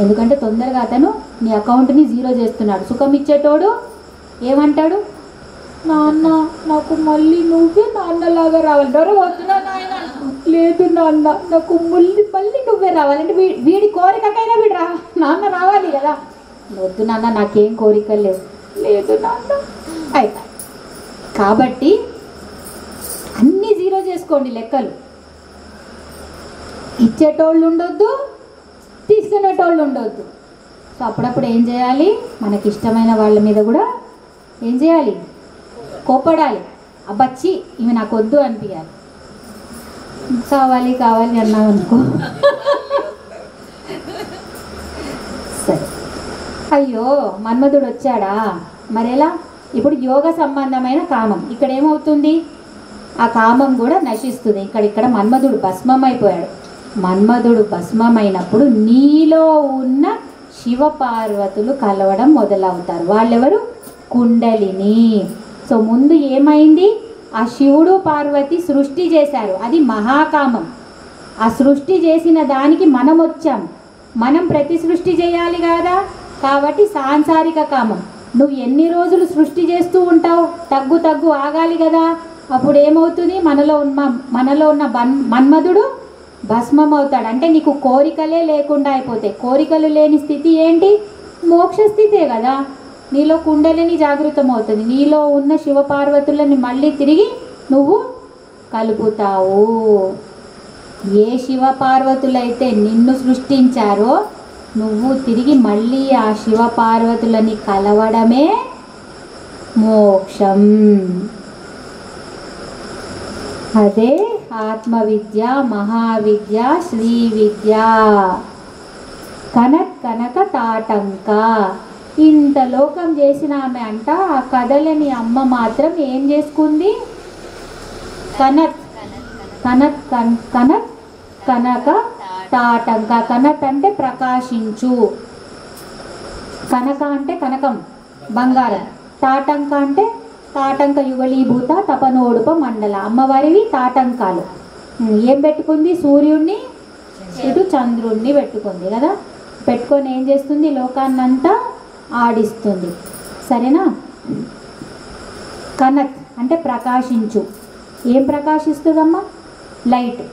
ఎందుకంటే తొందరగా అతను నీ అకౌంట్ని జీరో చేస్తున్నాడు. సుఖం ఇచ్చేటోడు ఏమంటాడు? నాన్న నాకు మళ్ళీ నువ్వే నాన్నలాగా రావాలి. డొర వద్దునా నాయన, లేదు నాన్న నాకు మళ్ళీ నువ్వే రావాలంటే వీడి కోరికకైనా వీడు నాన్న రావాలి కదా. వద్దు నాన్న నాకేం కోరికలు లేవు, లేదు నాన్న అయితే. కాబట్టి అన్నీ జీరో చేసుకోండి లెక్కలు. ఇచ్చేటోళ్ళు ఉండొద్దు, తీసుకునేటోళ్ళు ఉండొద్దు. సో అప్పుడప్పుడు ఏం చేయాలి? మనకి ఇష్టమైన వాళ్ళ మీద కూడా ఏం చేయాలి? కోపడాలి. అబ్బచ్చి ఇవి నాకు వద్దు అనిపించాలి. కావాలి కావాలి అన్నావు అనుకో, సరే అయ్యో మన్మధుడు వచ్చాడా మరెలా? ఇప్పుడు యోగ సంబంధమైన కామం ఇక్కడ ఏమవుతుంది, ఆ కామం కూడా నశిస్తుంది. ఇక్కడ మన్మధుడు భస్మం అయిపోయాడు. మన్మధుడు భస్మమైనప్పుడు నీలో ఉన్న శివపార్వతులు కలవడం మొదలవుతారు. వాళ్ళెవరు? కుండలిని. సో ముందు ఏమైంది, ఆ శివుడు పార్వతి సృష్టి చేశారు, అది మహాకామం. ఆ సృష్టి చేసిన దానికి మనం వచ్చాం, మనం ప్రతి సృష్టి చేయాలి కదా, కాబట్టి సాంసారిక కామం. నువ్వు ఎన్ని రోజులు సృష్టి చేస్తూ ఉంటావు, తగ్గు ఆగాలి కదా. అప్పుడు ఏమవుతుంది, మనలో ఉన్న మన్మధుడు భస్మం అవుతాడు. అంటే నీకు కోరికలే లేకుండా అయిపోతాయి. కోరికలు లేని స్థితి ఏంటి, మోక్ష స్థితే కదా. నీలో కుండలిని జాగృతం అవుతుంది, నీలో ఉన్న శివపార్వతులని మళ్ళీ తిరిగి నువ్వు కలుపుతావు. ఏ శివపార్వతులైతే నిన్ను సృష్టించారో నువ్వు తిరిగి మళ్ళీ ఆ శివపార్వతులని కలవడమే మోక్షం. అదే ఆత్మవిద్య, మహావిద్య, శ్రీ విద్య. కనక తాటంక. ఇంత లోకం చేసిన ఆమె అంట, ఆ కథలని అమ్మ మాత్రం ఏం చేసుకుంది, కనక్ కనక తాటంక. కనక్ అంటే ప్రకాశించు, కనక అంటే కనకం బంగారం, తాటంక అంటే తాటంక యుగళీభూత తపనోడుప మండల. అమ్మవారివి తాటంకాలు. ఏం పెట్టుకుంది, సూర్యుడిని ఇటు చంద్రుణ్ణి పెట్టుకుంది కదా. పెట్టుకొని ఏం చేస్తుంది, లోకాన్నంతా ఆడిస్తుంది. సరేనా. కనక్ అంటే ప్రకాశించు. ఏం ప్రకాశిస్తుందమ్మా, లైట్.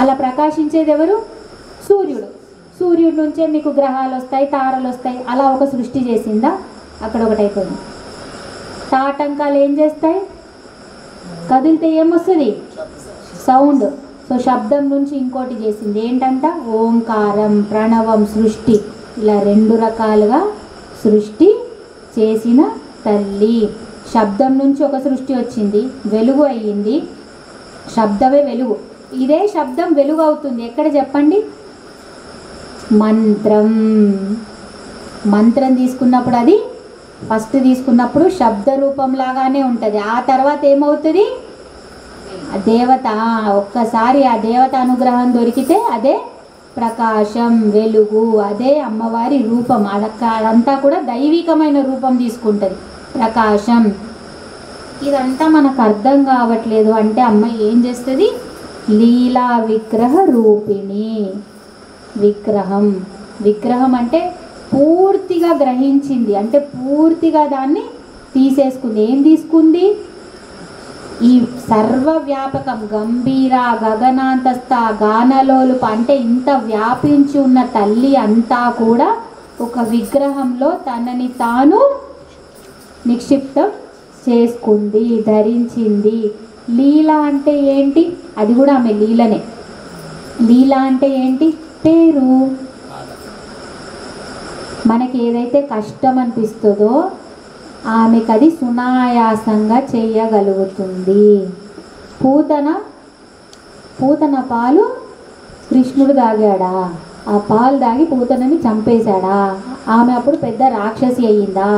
అలా ప్రకాశించేది ఎవరు, సూర్యుడు. సూర్యుడి నుంచే మీకు గ్రహాలు వస్తాయి, తారలు వస్తాయి. అలా ఒక సృష్టి చేసిందా, అక్కడ ఒకటైపోయింది. తాటంకాలు ఏం చేస్తాయి, కదిలితే ఏమొస్తుంది, సౌండ్. సో శబ్దం నుంచి ఇంకోటి చేసింది ఏంటంట, ఓంకారం, ప్రణవం, సృష్టి. ఇలా 2 రకాలుగా సృష్టి చేసిన తల్లి. శబ్దం నుంచి ఒక సృష్టి వచ్చింది, వెలుగు అయ్యింది. శబ్దమే వెలుగు. ఇదే శబ్దం వెలుగు అవుతుంది ఎక్కడ చెప్పండి, మంత్రం తీసుకున్నప్పుడు, అది ఫస్ట్ తీసుకున్నప్పుడు శబ్ద రూపంలాగానే ఉంటుంది. ఆ తర్వాత ఏమవుతుంది, దేవత. ఒక్కసారి ఆ దేవత అనుగ్రహం దొరికితే అదే ప్రకాశం, వెలుగు. అదే అమ్మవారి రూపం. అదంతా కూడా దైవికమైన రూపం తీసుకుంటుంది, ప్రకాశం. ఇదంతా మనకు అర్థం కావట్లేదు అంటే అమ్మ ఏం చేస్తుంది, లీలా విగ్రహ రూపిణి. విగ్రహం అంటే పూర్తిగా గ్రహించింది, అంటే పూర్తిగా దాన్ని తీసేసుకుంది. ఏం తీసుకుంది, ఈ సర్వవ్యాపకం, గంభీర, గగనాంతస్థ, గానలోలుప, అంటే ఇంత వ్యాపించి ఉన్న తల్లి అంతా కూడా ఒక విగ్రహంలో తనని తాను నిక్షిప్తం చేసుకుంది, ధరించింది. లీల అంటే ఏంటి, అది కూడా ఆమె లీలనే. లీల అంటే ఏంటి, పేరు. మనకి ఏదైతే కష్టం అనిపిస్తుందో ఆమెకు అది సునాయాసంగా చేయగలుగుతుంది. పూతన పాలు కృష్ణుడు తాగాడా, ఆ పాలు తాగి పూతనని చంపేశాడా, ఆమె అప్పుడు పెద్ద రాక్షసి అయ్యిందా.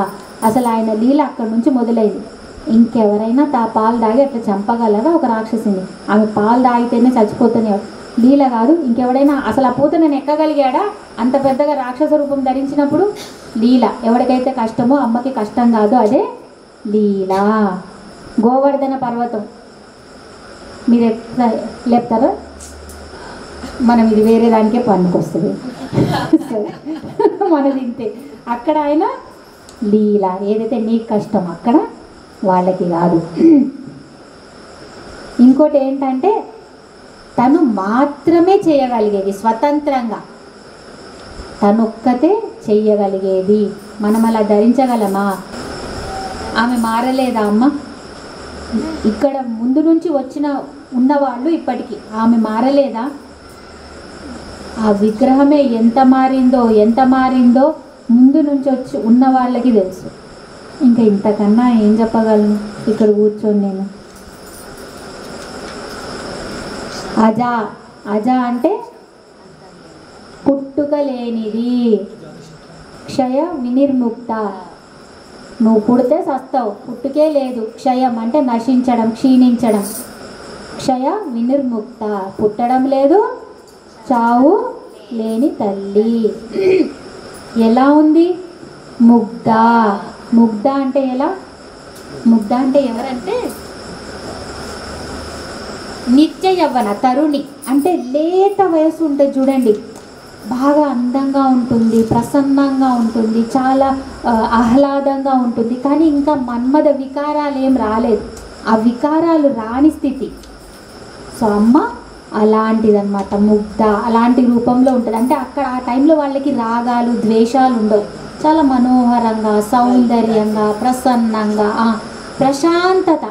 అసలు ఆయన లీల అక్కడి నుంచి మొదలైంది. ఇంకెవరైనా పాలు తాగి అట్లా చంపగలరా ఒక రాక్షసిని, ఆమె పాలు తాగితేనే చచ్చిపోతూనే. లీల కాదు, ఇంకెవడైనా అసలు ఆ పూతనని ఎక్కగలిగాడా, అంత పెద్దగా రాక్షస రూపం ధరించినప్పుడు. లీల. ఎవరికైతే కష్టమో అమ్మకి కష్టం కాదు, అదే లీల. గోవర్ధన పర్వతం మీరు లేపుతారా, మనం ఇది వేరే దానికే పనికొస్తుంది, మనది ఇంతే. అక్కడ ఆయన లీల. ఏదైతే నీకు కష్టం అక్కడ వాళ్ళకి కాదు. ఇంకోటి ఏంటంటే తను మాత్రమే చేయగలిగేది, స్వతంత్రంగా తనొక్కతే చెయ్యగలిగేది. మనం అలా ధరించగలమా, ఆమె మారలేదా అమ్మ? ఇక్కడ ముందు నుంచి ఉన్నవాళ్ళు ఇప్పటికీ ఆమె మారలేదా? ఆ విగ్రహమే ఎంత మారిందో ముందు నుంచి ఉన్న వాళ్ళకి తెలుసు. ఇంకా ఇంతకన్నా ఏం చెప్పగలను ఇక్కడ కూర్చొని నేను. అజ అంటే పుట్టుక లేనిది, క్షయ వినిర్ముక్త. నువ్వు పుడితే సస్తావు, పుట్టుకే లేదు. క్షయం అంటే నశించడం, క్షీణించడం. క్షయ వినిర్ముక్త, పుట్టడం లేదు, చావు లేని తల్లి. ఎలా ఉంది? ముగ్ధ. ముగ్ధ అంటే ఎలా? ముగ్ధ అంటే ఎవరంటే నిత్య యవ్వన తరుణి, అంటే లేత వయసు ఉంటుంది చూడండి, బాగా అందంగా ఉంటుంది, ప్రసన్నంగా ఉంటుంది, చాలా ఆహ్లాదంగా ఉంటుంది. కానీ ఇంకా మన్మథ వికారాలు ఏం రాలేదు, ఆ వికారాలు రాని స్థితి. సో అమ్మ అలాంటిదన్నమాట, ముగ్ధ అలాంటి రూపంలో ఉంటుంది. అంటే అక్కడ ఆ టైంలో వాళ్ళకి రాగాలు ద్వేషాలు ఉండవు, చాలా మనోహరంగా, సౌందర్యంగా, ప్రసన్నంగా, ప్రశాంతత.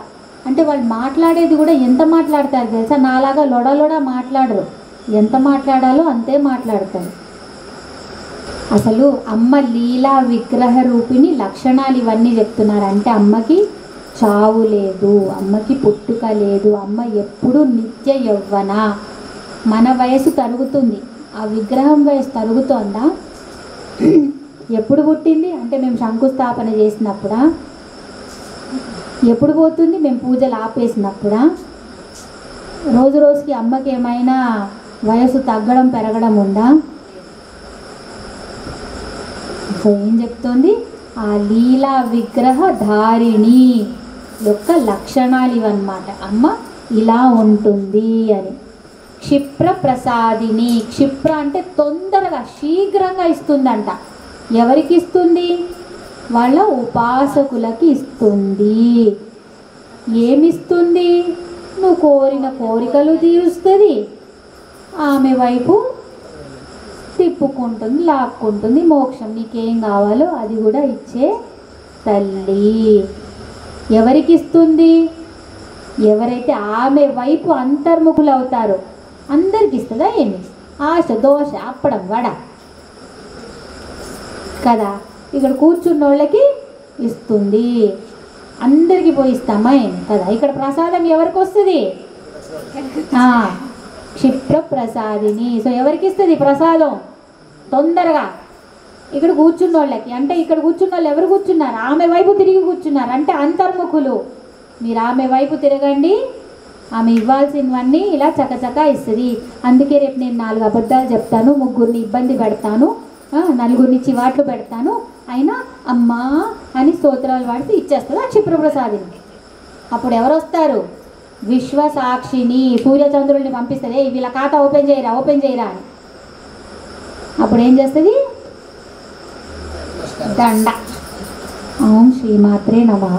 అంటే వాళ్ళు మాట్లాడేది కూడా ఎంత మాట్లాడతారు తెలుసా? నాలాగా లొడలొడ మాట్లాడరు, ఎంత మాట్లాడాలో అంతే మాట్లాడతారు. అసలు అమ్మ లీలా విగ్రహ రూపిణి లక్షణాలు ఇవన్నీ చెప్తున్నారు. అంటే అమ్మకి చావు లేదు, అమ్మకి పుట్టుక లేదు, అమ్మ ఎప్పుడు నిత్య యవ్వన. మన వయసు తరుగుతుంది, ఆ విగ్రహం వయసు తరుగుతోందా? ఎప్పుడు పుట్టింది అంటే మేము శంకుస్థాపన చేసినప్పుడా? ఎప్పుడు పోతుంది? మేము పూజలు ఆపేసినప్పుడా? రోజు రోజుకి అమ్మకి ఏమైనా వయసు తగ్గడం పెరగడం ఉందా? సో ఏం చెప్తుంది? ఆ లీలా విగ్రహ ధారిణి యొక్క లక్షణాలు ఇవన్నమాట. అమ్మ ఇలా ఉంటుంది అని. క్షిప్ర ప్రసాదిని. క్షిప్ర అంటే తొందరగా, శీఘ్రంగా ఇస్తుందంట. ఎవరికి ఇస్తుంది? వాళ్ళ ఉపాసకులకి ఇస్తుంది. ఏమిస్తుంది? నువ్వు కోరిన కోరికలు తీరుస్తుంది, ఆమె వైపు తిప్పుకుంటుంది, లాక్కుంటుంది. మోక్షం నీకేం కావాలో అది కూడా ఇచ్చే తల్లి. ఎవరికి ఇస్తుంది? ఎవరైతే ఆమె వైపు అంతర్ముఖులు అవుతారో అందరికి ఇస్తుందా ఏమి? ఆశ, దోశ, అప్పడం, వడ కదా, ఇక్కడ కూర్చున్న వాళ్ళకి ఇస్తుంది. అందరికీ పోయి ఇస్తామా ఏమి కదా? ఇక్కడ ప్రసాదం ఎవరికి వస్తుంది? క్షిప్ర ప్రసాదిని. సో ఎవరికి ఇస్తుంది ప్రసాదం? తొందరగా ఇక్కడ కూర్చున్న వాళ్ళకి. అంటే ఇక్కడ కూర్చున్న వాళ్ళు ఎవరు కూర్చున్నారు? ఆమె వైపు తిరిగి కూర్చున్నారు, అంటే అంతర్ముఖులు. మీరు ఆమె వైపు తిరగండి, ఆమె ఇవ్వాల్సినవన్నీ ఇలా చకచకా ఇస్తుంది. అందుకే రేపు నేను 4 అబద్ధాలు చెప్తాను, 3 ఇబ్బంది పెడతాను, 4 చివాట్లు పెడతాను, అయినా అమ్మా అని స్తోత్రాలు వాడితే ఇచ్చేస్తుంది ఆ క్షిప్రప్రసాదిని. అప్పుడు ఎవరు వస్తారు? విశ్వసాక్షిని, సూర్యచంద్రుల్ని పంపిస్తుంది, వీళ్ళ ఖాతా ఓపెన్ చేయరా అని. అప్పుడు ఏం చేస్తుంది? దండ. ఓం శ్రీమాత్రే నమః.